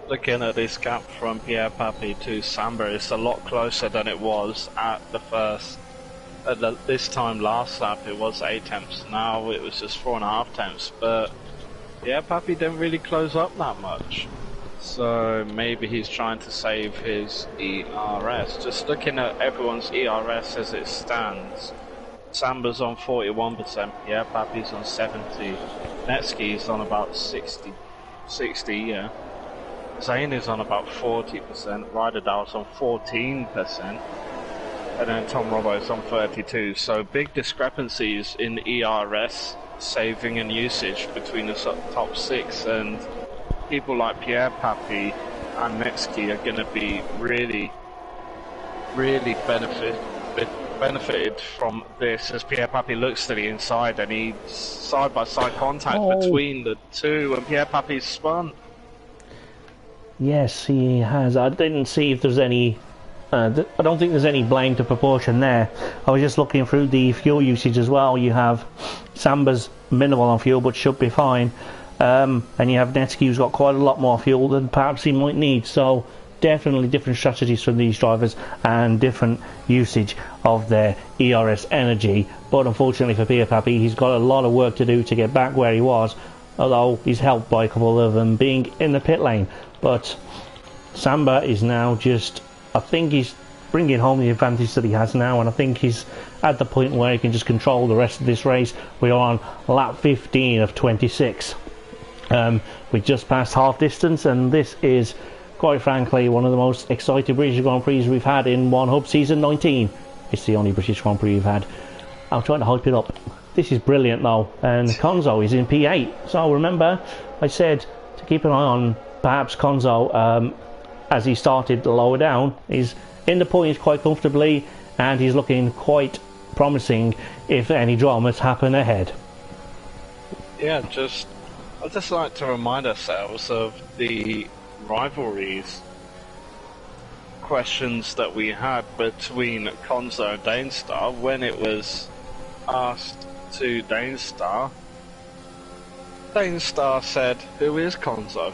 looking at this gap from Pierre Pappy to Samba, it's a lot closer than it was at the first. This time last lap it was 8 tenths, now it was just 4.5 tenths, but Pierre Pappy didn't really close up that much. So maybe he's trying to save his ERS. Just looking at everyone's ERS as it stands, Samba's on 41%, Pierre Pappy's on 70%, Netsky's on about 60, yeah. Zane is on about 40%, Ryderdal's on 14%, and then Tom Robbo's on 32%. So big discrepancies in ERS saving and usage between the top 6, and people like Pierre Pappy and Netsky are going to be really benefited from this, as Pierre Pappy looks to the inside and he's side-by-side contact between the two, and Pierre Pappy's spun. Yes, he has. I didn't see if there's any I don't think there's any blame to proportion there. I was just looking through the fuel usage as well. You have Samba's minimal on fuel but should be fine, and you have Netsky who's got quite a lot more fuel than perhaps he might need. So definitely different strategies from these drivers and different usage of their ERS energy. But unfortunately for Pierre Pappy, he's got a lot of work to do to get back where he was, although he's helped by a couple of them being in the pit lane. But Samba is now just, I think he's bringing home the advantage that he has now, and I think he's at the point where he can just control the rest of this race. We are on lap 15 of 26. We just passed half distance, and this is quite frankly one of the most exciting British Grand Prix we've had in One Hub season 19. It's the only British Grand Prix we've had. I'm trying to hype it up. This is brilliant though, and Konzo is in P8. So remember, I said to keep an eye on perhaps Konzo as he started lower down. He's in the points quite comfortably, and he's looking quite promising if any dramas happen ahead. Yeah, I'd just like to remind ourselves of the rivalries questions that we had between Konzo and Danestar. When it was asked to Danestar, Danestar said, "Who is Konzo?"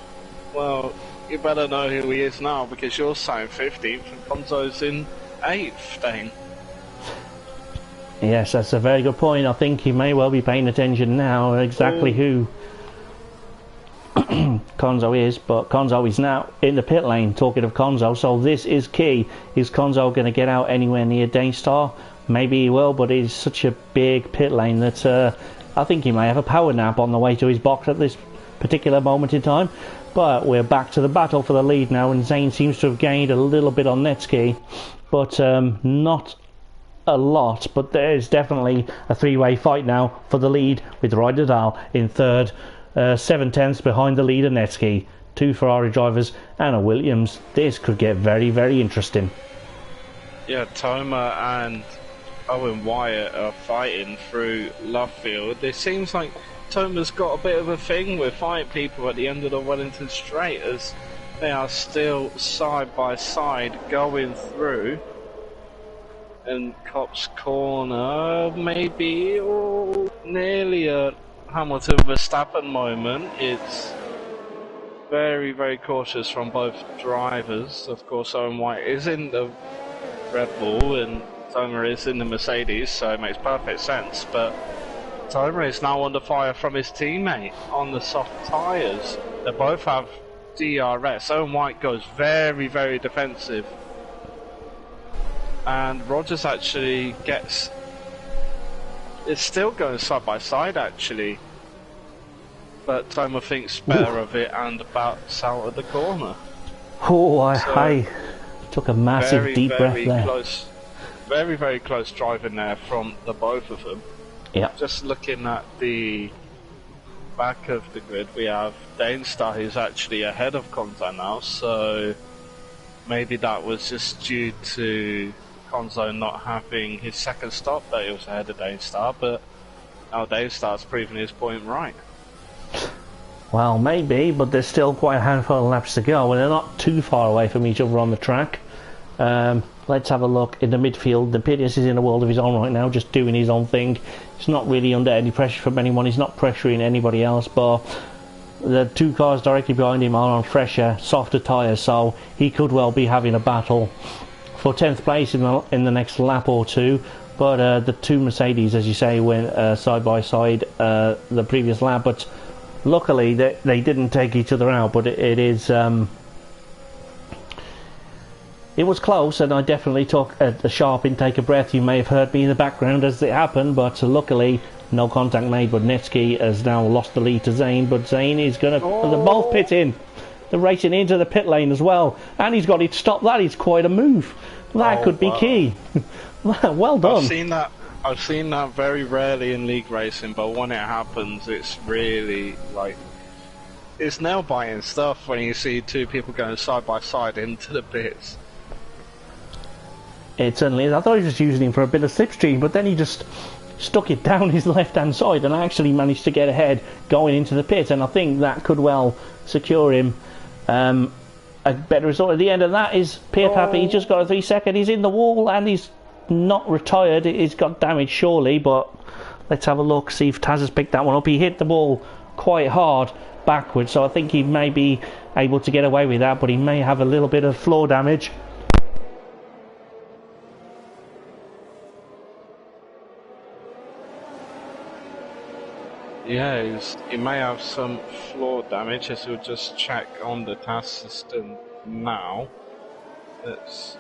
Well, you better know who he is now, because you're saying 15th and Konzo's in 8th, Dane. Yes, that's a very good point. I think he may well be paying attention now exactly who Konzo is, but Konzo is now in the pit lane. Talking of Konzo, so this is key. Is Konzo going to get out anywhere near Danestar? Maybe he will, but it's such a big pit lane that I think he may have a power nap on the way to his box at this particular moment in time. But we're back to the battle for the lead now, and Zane seems to have gained a little bit on Netsky, but not a lot. But there's definitely a three-way fight now for the lead, with Ryderdal in third, 7 tenths behind the leader Netsky, 2 Ferrari drivers and a Williams. This could get very, very interesting. Yeah, Toma and Owen Wyatt are fighting through Lovefield. It seems like Toma's got a bit of a thing with fighting people at the end of the Wellington Straight, as they are still side by side going through. And Cop's Corner, maybe, or nearly a Hamilton Verstappen moment. It's very, very cautious from both drivers. Of course, Owen White is in the Red Bull and Toma is in the Mercedes, so it makes perfect sense. But Toma is now under fire from his teammate on the soft tyres. They both have DRS. Owen White goes very, very defensive. And Rogers actually gets... It's still going side by side, actually. But Toma thinks better of it and backs out of the corner. Oh, I took a massive deep breath there. Close, very, very close driving there from the both of them. Yeah. Just looking at the back of the grid, we have Dainstar, who's actually ahead of Konzo now, so maybe that was just due to Konzo not having his second stop that he was ahead of Dainstar, but now Dainstar's proven his point right. Well, maybe, but there's still quite a handful of laps to go, and they're not too far away from each other on the track. Let's have a look in the midfield. The Pidius is in a world of his own right now, just doing his own thing. He's not really under any pressure from anyone. He's not pressuring anybody else, but the two cars directly behind him are on fresher, softer tyres, so he could well be having a battle for 10th place in the next lap or two. But the two Mercedes, as you say, went side by side the previous lap, but luckily they didn't take each other out. But it is... It was close, and I definitely took a sharp intake of breath. You may have heard me in the background as it happened, but luckily no contact made. But Nevsky has now lost the lead to Zane, but Zane is going to... They're both pit in. They're racing into the pit lane as well, and he's got it stopped. That is quite a move. That could be key. Well done. I've seen that very rarely in league racing, but when it happens, it's really, like... It's nail-biting stuff when you see two people going side by side into the pits. It certainly is. I thought he was using him for a bit of slipstream, but then he just stuck it down his left-hand side and actually managed to get ahead going into the pit, and I think that could well secure him a better result. At the end of that is Pierre Pappy. He just got a 3-second. He's in the wall and he's not retired. He's got damage surely, but let's have a look, see if Taz has picked that one up. He hit the ball quite hard backwards, so I think he may be able to get away with that, but he may have a little bit of floor damage. Yeah, he may have some floor damage, as we'll just check on the task system now. Let's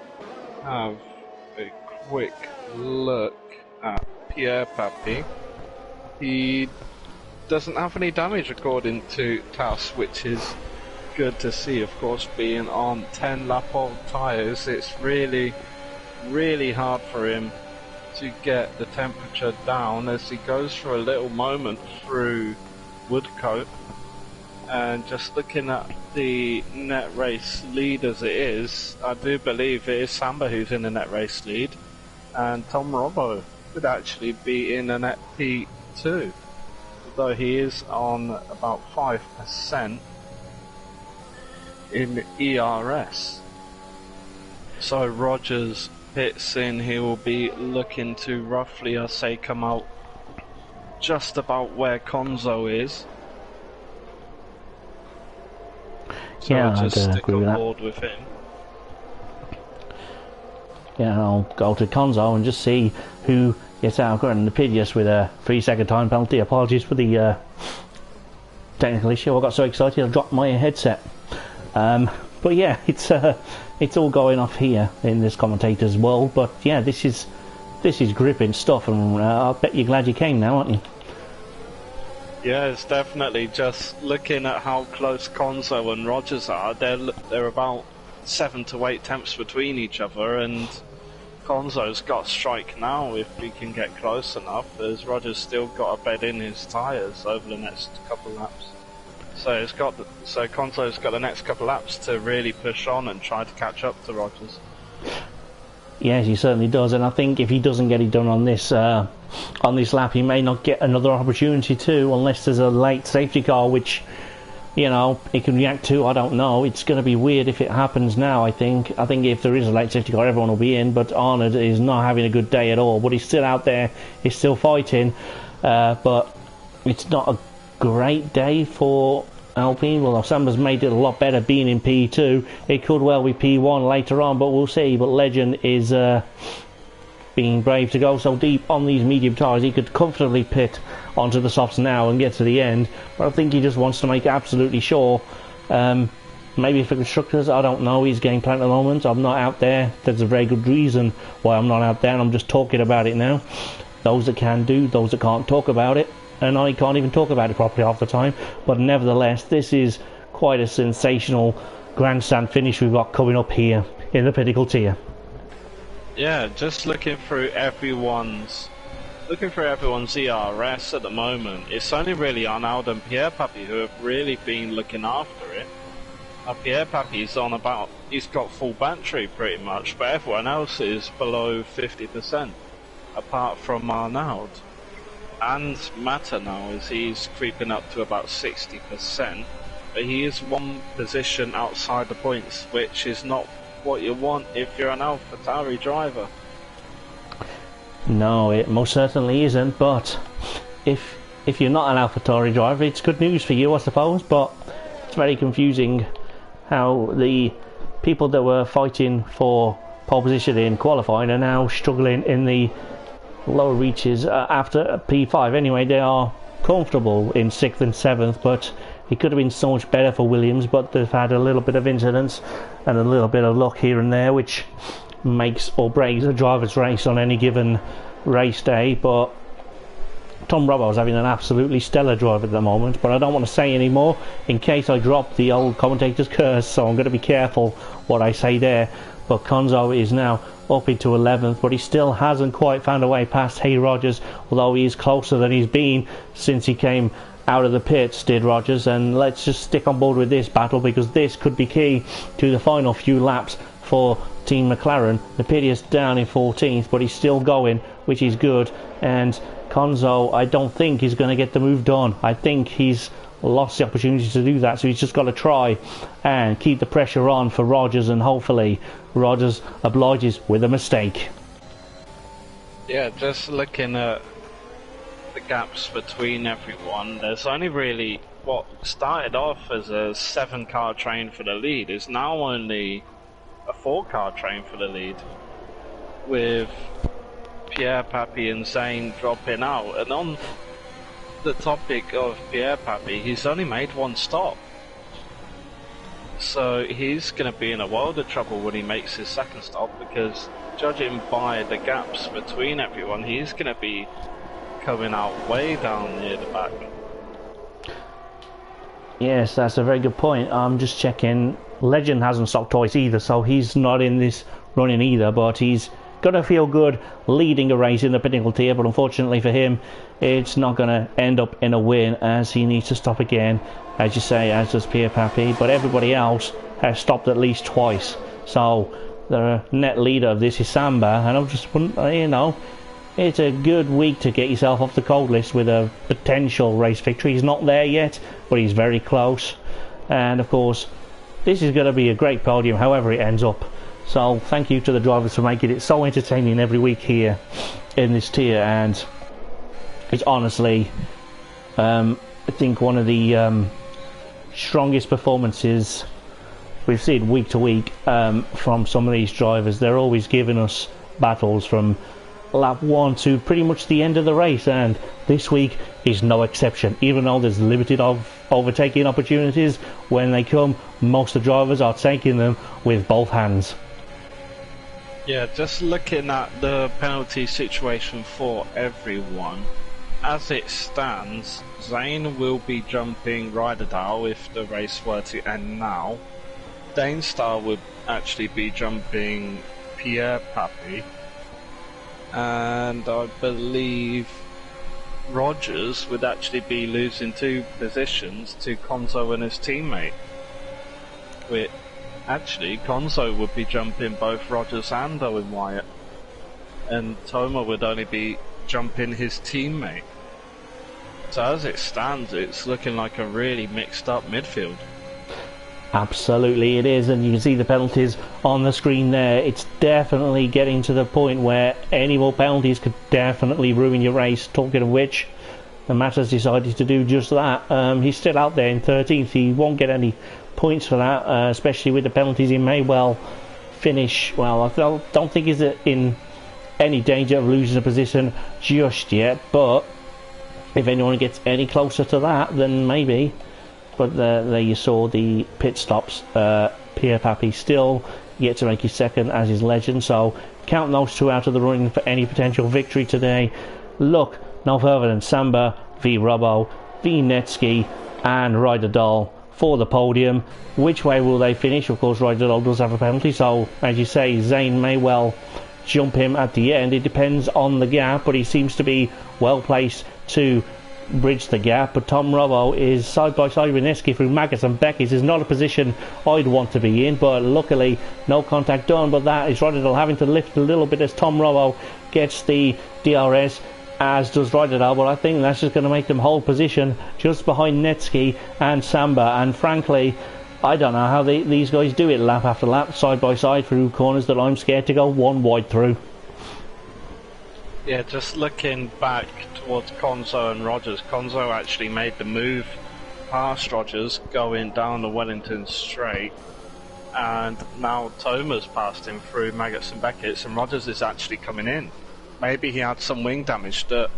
have a quick look at Pierre Pappy. He doesn't have any damage according to TAS, which is good to see. Of course, being on 10 lap-old tyres, it's really, really hard for him to get the temperature down as he goes for a little moment through Woodcote. And just looking at the net race lead as it is, I do believe it is Samba who's in the net race lead, and Tom Robbo could actually be in the net P2, though he is on about 5% in ERS. So Rogers hits in, he will be looking to roughly, I say, come out just about where Konzo is. So Yeah, I'll just I'd stick agree with on that. board with him. Yeah, I'll go to Konzo and just see who gets out. And the Pidius with a 3-second time penalty. Apologies for the technical issue. I got so excited I dropped my headset. But yeah, it's all going off here in this commentator's world. But yeah, this is gripping stuff, and I bet you're glad you came now, aren't you? Yeah, it's definitely just looking at how close Konzo and Rogers are. They're about 7 to 8 tenths between each other, and Konzo's got a strike now if we can get close enough, as Rogers still got a bed in his tyres over the next couple laps. So Konzo's got the next couple laps to really push on and try to catch up to Rogers. Yes, he certainly does, and I think if he doesn't get it done on this lap, he may not get another opportunity to, unless there's a late safety car, which, you know, he can react to. I don't know. It's going to be weird if it happens now. I think if there is a late safety car, everyone will be in. But Arnold is not having a good day at all. But he's still out there. He's still fighting. But it's not a great day for Alpine. Well, Samba's made it a lot better being in P2. It could well be P1 later on, but we'll see. But Legend is being brave to go so deep on these medium tyres. He could comfortably pit onto the softs now and get to the end, but I think he just wants to make absolutely sure Maybe for constructors, I don't know his game plan at the moment. I'm not out there. There's a very good reason why I'm not out there, and I'm just talking about it now. Those that can do, those that can't talk about it, and I can't even talk about it properly half the time. But nevertheless, this is quite a sensational grandstand finish we've got coming up here in the Pinnacle tier. Yeah, just looking through everyone's ERS at the moment. It's only really Arnaud and Pierre Pappy who have really been looking after it. Pierre Pappy's on about, he's got full battery pretty much, but everyone else is below 50%, apart from Arnaud. And Mata now, as he's creeping up to about 60%, but he is one position outside the points, which is not what you want if you're an AlphaTauri driver. No, it most certainly isn't, but if you're not an AlphaTauri driver, it's good news for you, I suppose, but it's very confusing how the people that were fighting for pole position in qualifying are now struggling in the lower reaches after P5. Anyway, they are comfortable in 6th and 7th, but it could have been so much better for Williams, but they've had a little bit of incidents and a little bit of luck here and there, which makes or breaks a driver's race on any given race day. But Tom Robbo's having an absolutely stellar drive at the moment, but I don't want to say any more in case I drop the old commentator's curse, so I'm going to be careful what I say there. But Conzo is now up into 11th, but he still hasn't quite found a way past Hay Rogers, although he is closer than he's been since he came out of the pits, did Rogers. And let's just stick on board with this battle, because this could be key to the final few laps for Team McLaren. The pit is down in 14th, but he's still going, which is good. And Conzo, I don't think he's going to get the move done. I think he's lost the opportunity to do that, so he's just got to try and keep the pressure on for Rogers, and hopefully Rogers obliges with a mistake. Yeah, just looking at the gaps between everyone, there's only really what started off as a 7-car train for the lead is now only a 4-car train for the lead, with Pierre Pappy and Zane dropping out. And on the topic of Pierre Pappy, he's only made one stop, so he's going to be in a world of trouble when he makes his second stop, because judging by the gaps between everyone, he's going to be coming out way down near the back. Yes, that's a very good point. I'm just checking. Legend hasn't stopped twice either, so he's not in this running either, but he's going to feel good leading a race in the Pinnacle tier, but unfortunately for him, it's not going to end up in a win, as he needs to stop again, as you say, as does Pierre Pappy. But everybody else has stopped at least twice, so the net leader of this is Samba, and I'm just, you know, it's a good week to get yourself off the cold list with a potential race victory. He's not there yet, but he's very close, and of course this is going to be a great podium however it ends up. So thank you to the drivers for making it so entertaining every week here in this tier, and it's honestly I think one of the strongest performances we've seen week to week from some of these drivers. They're always giving us battles from lap 1 to pretty much the end of the race, and this week is no exception. Even though there's limited overtaking opportunities, when they come, most of the drivers are taking them with both hands. Yeah, just looking at the penalty situation for everyone, as it stands, Zane will be jumping Ryderdale if the race were to end now. Danestar would actually be jumping Pierre Pappy, and I believe Rogers would actually be losing 2 positions to Conzo and his teammate. Actually, Conzo would be jumping both Rogers and Owen Wyatt, and Toma would only be jumping his teammate. So as it stands, it's looking like a really mixed up midfield. Absolutely it is, and you can see the penalties on the screen there. It's definitely getting to the point where any more penalties could definitely ruin your race. Talking of which, the Matters decided to do just that. He's still out there in 13th. He won't get any points for that, especially with the penalties. He may well finish, well, I don't think he's in any danger of losing a position just yet, but if anyone gets any closer to that, then maybe but there you saw the pit stops. Pierre Pappy still yet to make his second as his Legend, so count those two out of the running for any potential victory today. Look no further than Samba v Robbo v Netsky and Ryder for the podium. Which way will they finish? Of course, Ryder does have a penalty, so as you say, Zane may well jump him at the end. It depends on the gap, but he seems to be well placed to bridge the gap. But Tom Robbo is side by side with Netsky through Maggots and Beckett. Is not a position I'd want to be in, but luckily no contact done. But that is Ryder having to lift a little bit as Tom Robbo gets the DRS, as does Ryder, but I think that's just going to make them hold position just behind Netsky and Samba. And frankly, I don't know how these guys do it lap after lap, side by side through corners that I'm scared to go one wide through. Yeah, just looking back towards Conzo and Rogers, Conzo actually made the move past Rogers going down the Wellington straight, and now Thomas passed him through Maggots and Beckett's, and Rogers is actually coming in. Maybe he had some wing damage that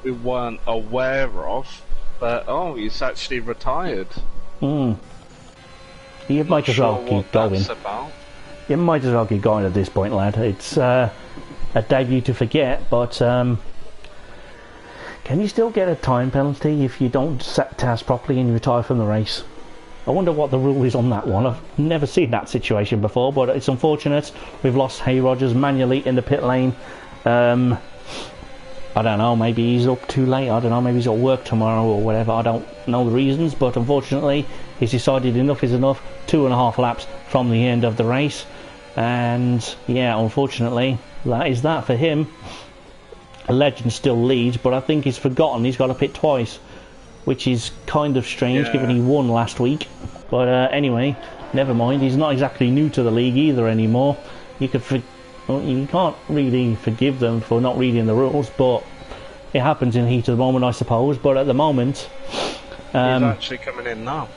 we weren't aware of, but oh, he's actually retired. You might as well keep going. You might as well keep going at this point, lad. It's a debut to forget, but can you still get a time penalty if you don't set tasks properly and you retire from the race? I wonder what the rule is on that one. I've never seen that situation before, but it's unfortunate. We've lost Hay Rogers manually in the pit lane. I don't know, maybe he's up too late, I don't know, maybe he's at work tomorrow or whatever, I don't know the reasons, but unfortunately he's decided enough is enough. 2.5 laps from the end of the race, and yeah, unfortunately that is that for him. Legend still leads, but I think he's forgotten he's got to pit twice, which is kind of strange given he won last week. But anyway, never mind, he's not exactly new to the league either anymore. You can't really forgive them for not reading the rules, but it happens in the heat of the moment, I suppose. But at the moment, he's actually coming in now.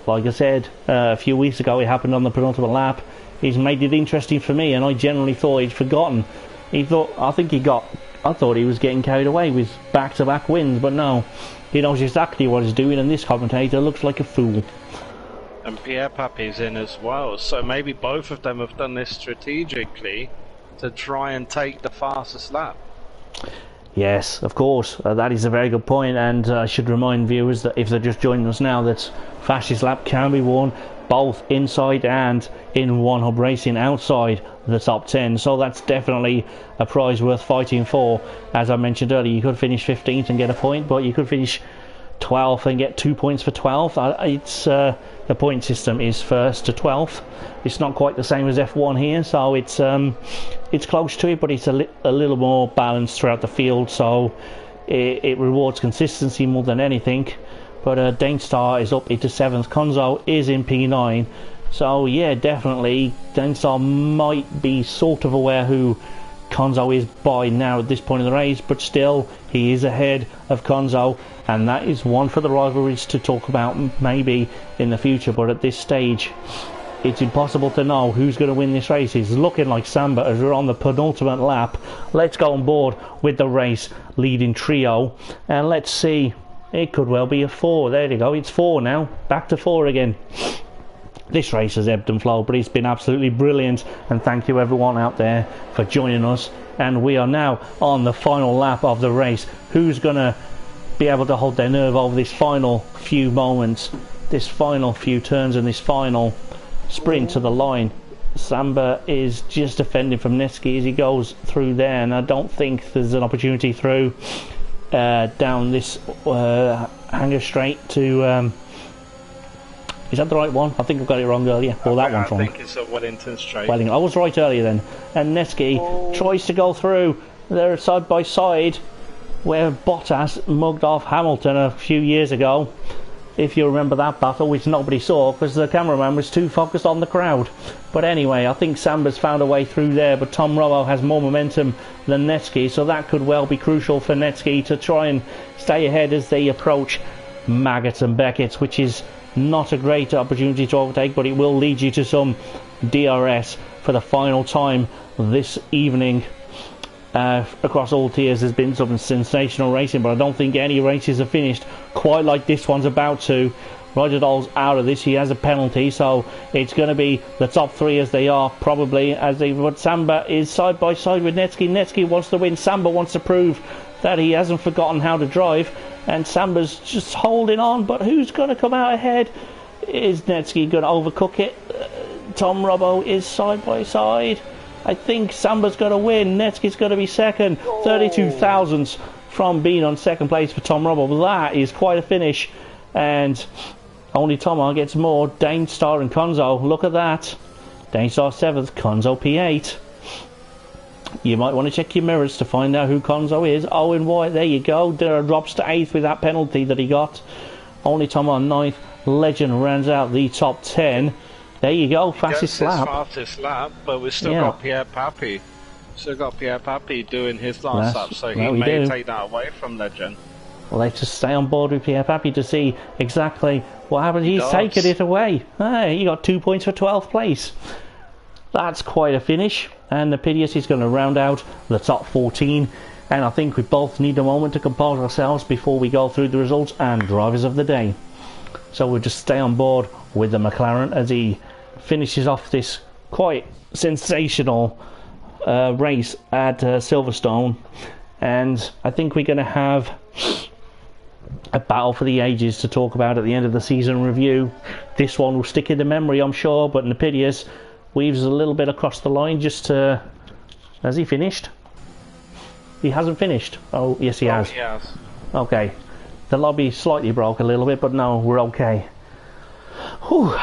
Like I said a few weeks ago, it happened on the penultimate lap. He's made it interesting for me, and I generally thought he'd forgotten. I thought he was getting carried away with back-to-back wins, but no, he knows exactly what he's doing, and this commentator looks like a fool. And Pierre Pappy's in as well, so maybe both of them have done this strategically to try and take the fastest lap. Yes, of course, that is a very good point, and I should remind viewers that if they're just joining us now, that fastest lap can be won both inside and in one hub racing outside the top 10, so that's definitely a prize worth fighting for. As I mentioned earlier, you could finish 15th and get a point, but you could finish 12th and get 2 points for 12th. It's the point system is 1st to 12th. It's not quite the same as F1 here, so it's close to it, but it's a little more balanced throughout the field, so it rewards consistency more than anything. But Dainstar is up into 7th. Conzo is in P9, so yeah, definitely Dainstar might be sort of aware who Conzo is by now at this point in the race, but still he is ahead of Conzo, and that is one for the rivalries to talk about maybe in the future. But at this stage it's impossible to know who's going to win this race. It's looking like Samba as we're on the penultimate lap. Let's go on board with the race leading trio, and let's see, it could well be a 4. There you go, it's 4 now, back to 4 again. This race has ebbed and flowed, but it's been absolutely brilliant, and thank you everyone out there for joining us. And we are now on the final lap of the race. Who's going to be able to hold their nerve over this final few moments, this final few turns, and this final sprint to the line? Samba is just defending from Netsky as he goes through there, and I don't think there's an opportunity through down this hanger straight to... is that the right one? I think I got it wrong earlier. Well, that one's wrong. I think it's at Wellington Straight. I was right earlier then. And Netsky tries to go through. They're side by side, where Bottas mugged off Hamilton a few years ago. If you remember that battle, which nobody saw because the cameraman was too focused on the crowd. But anyway, I think Samba's found a way through there, but Tom Robbo has more momentum than Netsky, so that could well be crucial for Netsky to try and stay ahead as they approach Maggots and Beckett, which is not a great opportunity to overtake, but it will lead you to some DRS for the final time this evening. across all tiers. There's been some sensational racing, but I don't think any races have finished quite like this one's about to. Roger Dole's out of this. He has a penalty, so it's going to be the top three as they are, probably, as they. But Samba is side by side with Netsky. Netsky wants to win. Samba wants to prove that he hasn't forgotten how to drive, and Samba's just holding on. But who's going to come out ahead? Is Netsky going to overcook it? Tom Robbo is side by side. I think Samba's going to win. Netsky's going to be second. 32 thousandths from being on second place for Tom Robbo. That is quite a finish, and only Tomo gets more. Dane Star and Konzo, look at that. Dane Star 7th, Konzo P8. You might want to check your mirrors to find out who Konzo is. Owen White, there you go. There drops to 8th with that penalty that he got. Only Tomo on 9th. Legend rounds out the top 10. There you go, fastest lap. Fastest lap, but we've still got Pierre Pappy. Still got Pierre Pappy doing his last lap, so he may take that away from Legend. Well, let's just stay on board with Pierre Pappy to see exactly what happened. He's taken it away. Hey, he got 2 points for 12th place. That's quite a finish. And Napidius is going to round out the top 14. And I think we both need a moment to compose ourselves before we go through the results and drivers of the day. So we'll just stay on board with the McLaren as he finishes off this quite sensational race at Silverstone. And I think we're going to have a battle for the ages to talk about at the end of the season review. This one will stick in the memory, I'm sure, but Napidius weaves a little bit across the line just to... Has he finished? He hasn't finished. Oh, yes he has. Yes. Okay. The lobby slightly broke a little bit, but no, we're okay. Whew.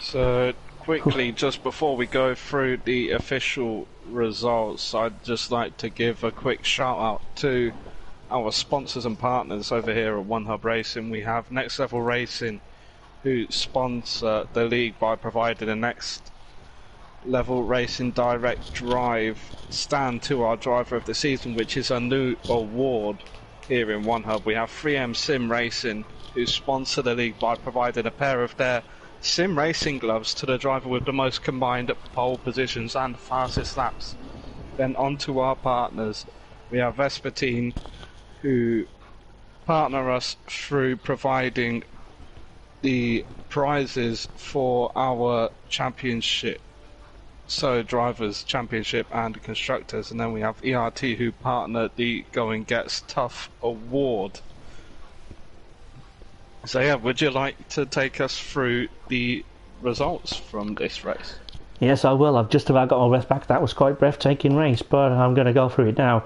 So, quickly, just before we go through the official results, I'd just like to give a quick shout out to our sponsors and partners over here at One Hub Racing. We have Next Level Racing, who sponsor the league by providing a Next Level Racing Direct Drive stand to our driver of the season, which is a new award here in One Hub. We have 3M Sim Racing, who sponsor the league by providing a pair of their sim racing gloves to the driver with the most combined pole positions and fastest laps. Then on to our partners. We have Vespertine, who partner us through providing the prizes for our championship, so drivers championship and constructors. And then we have ERT, who partner the Going Gets Tough award. So yeah, would you like to take us through the results from this race? Yes, I will. I've just about got my breath back. That was quite a breathtaking race, but I'm going to go through it now.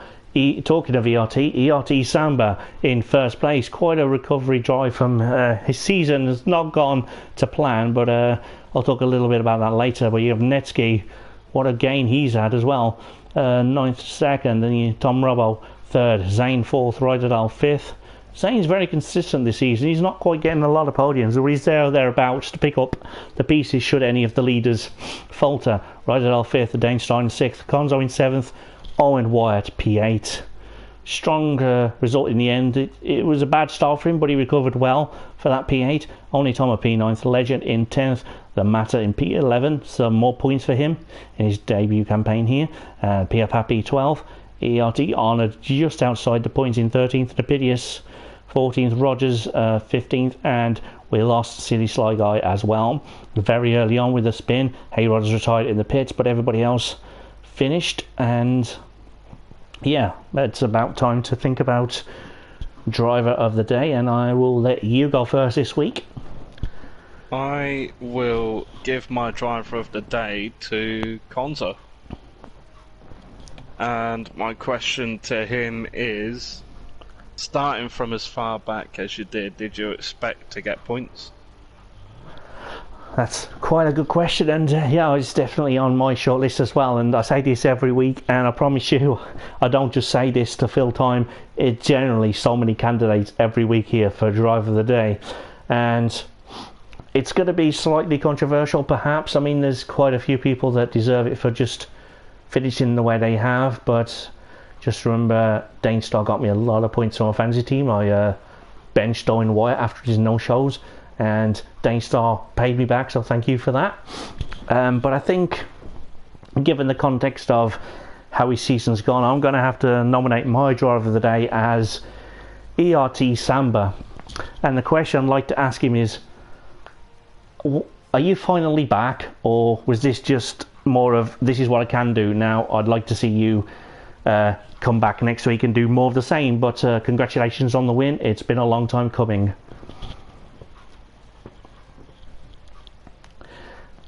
Talking of ERT Samba in first place. Quite a recovery drive from his season. Has not gone to plan, but I'll talk a little bit about that later. But you have Netsky, what a gain he's had as well. 9th, 2nd, and Tom Robbo 3rd, Zane 4th, Ryderdale 5th. Zane's very consistent this season. He's not quite getting a lot of podiums, but he's there or thereabouts to pick up the pieces should any of the leaders falter. Ryderdale 5th, Dainstein 6th, Konzo in 7th, Owen Wyatt P8. Strong result in the end. It was a bad start for him, but he recovered well for that P8. Only Tomo P9th, Legend in 10th, the Matter in P11, so more points for him in his debut campaign here. Pierre Pappy 12th, ERT honoured just outside the points in 13th, Napidius 14th, Rogers 15th, and we lost Silly Sly Guy as well. Very early on with the spin, Hey Rogers retired in the pits, but everybody else finished. And yeah, it's about time to think about driver of the day, and I will let you go first this week. I will give my driver of the day to Konzo. And my question to him is, starting from as far back as you did you expect to get points? That's quite a good question, and yeah, it's definitely on my shortlist as well. And I say this every week, and I promise you, I don't just say this to fill time. It's generally so many candidates every week here for driver of the day, and it's going to be slightly controversial, perhaps. I mean, there's quite a few people that deserve it for just finishing the way they have, but just remember, Dainstar got me a lot of points on my fantasy team. I benched Owen Wyatt after his no-shows, and Dainstar paid me back, so thank you for that. But I think, given the context of how his season's gone. I'm going to have to nominate my driver of the day as ERT Samba. And the question I'd like to ask him is, are you finally back, or was this just more of, this is what I can do now, I'd like to see you come back next week and do more of the same? But congratulations on the win. It's been a long time coming.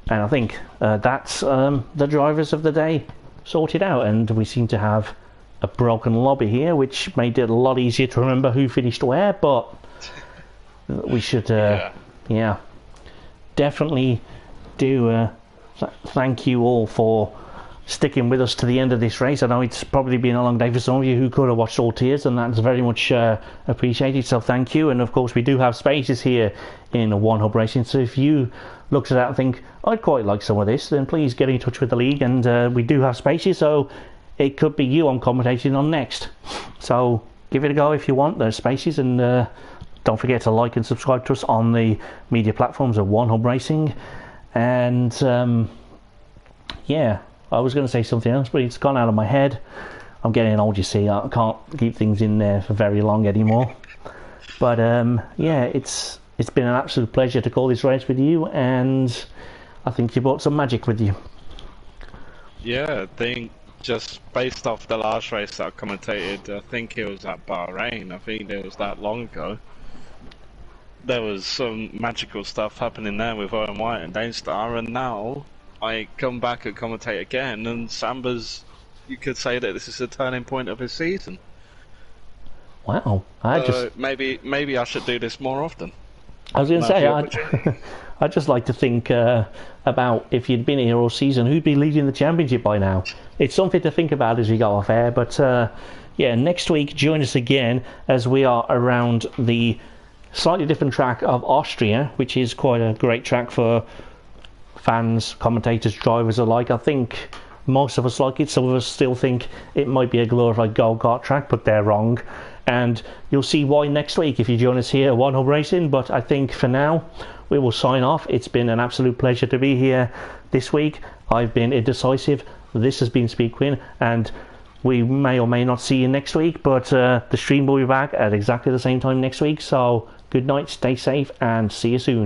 And I think that's the drivers of the day sorted out, and we seem to have a broken lobby here, which made it a lot easier to remember who finished where, but we should definitely do thank you all for sticking with us to the end of this race. I know it's probably been a long day for some of you who could have watched all tiers, and that's very much appreciated, so thank you. And of course we do have spaces here in One Hub Racing, so if you looked at that and think, I'd quite like some of this, then please get in touch with the league, and we do have spaces, so it could be you I'm commentating on next. So give it a go if you want. There's spaces, and don't forget to like and subscribe to us on the media platforms of One Hub Racing. And yeah, I was going to say something else, but it's gone out of my head. I'm getting old, you see. I can't keep things in there for very long anymore. But yeah, it's been an absolute pleasure to call this race with you, and I think you brought some magic with you. Yeah, I think just based off the last race that I commentated, I think it was at Bahrain. I think it was that long ago. There was some magical stuff happening there with Owen White and Danestar, and now I come back and commentate again, and Samba's, you could say that this is the turning point of his season. Wow. Maybe I should do this more often. I was going to say, I'd just like to think about if you'd been here all season, who'd be leading the championship by now? It's something to think about as we go off air. But yeah, next week, join us again as we are around the slightly different track of Austria, which is quite a great track for fans, commentators, drivers alike. I think most of us like it. Some of us still think it might be a glorified go-kart track, but they're wrong. And you'll see why next week if you join us here at One Hub Racing. But I think for now we will sign off. It's been an absolute pleasure to be here this week. I've been Indecisive. This has been Speed Quinn, and we may or may not see you next week, but the stream will be back at exactly the same time next week. So good night, stay safe, and see you soon.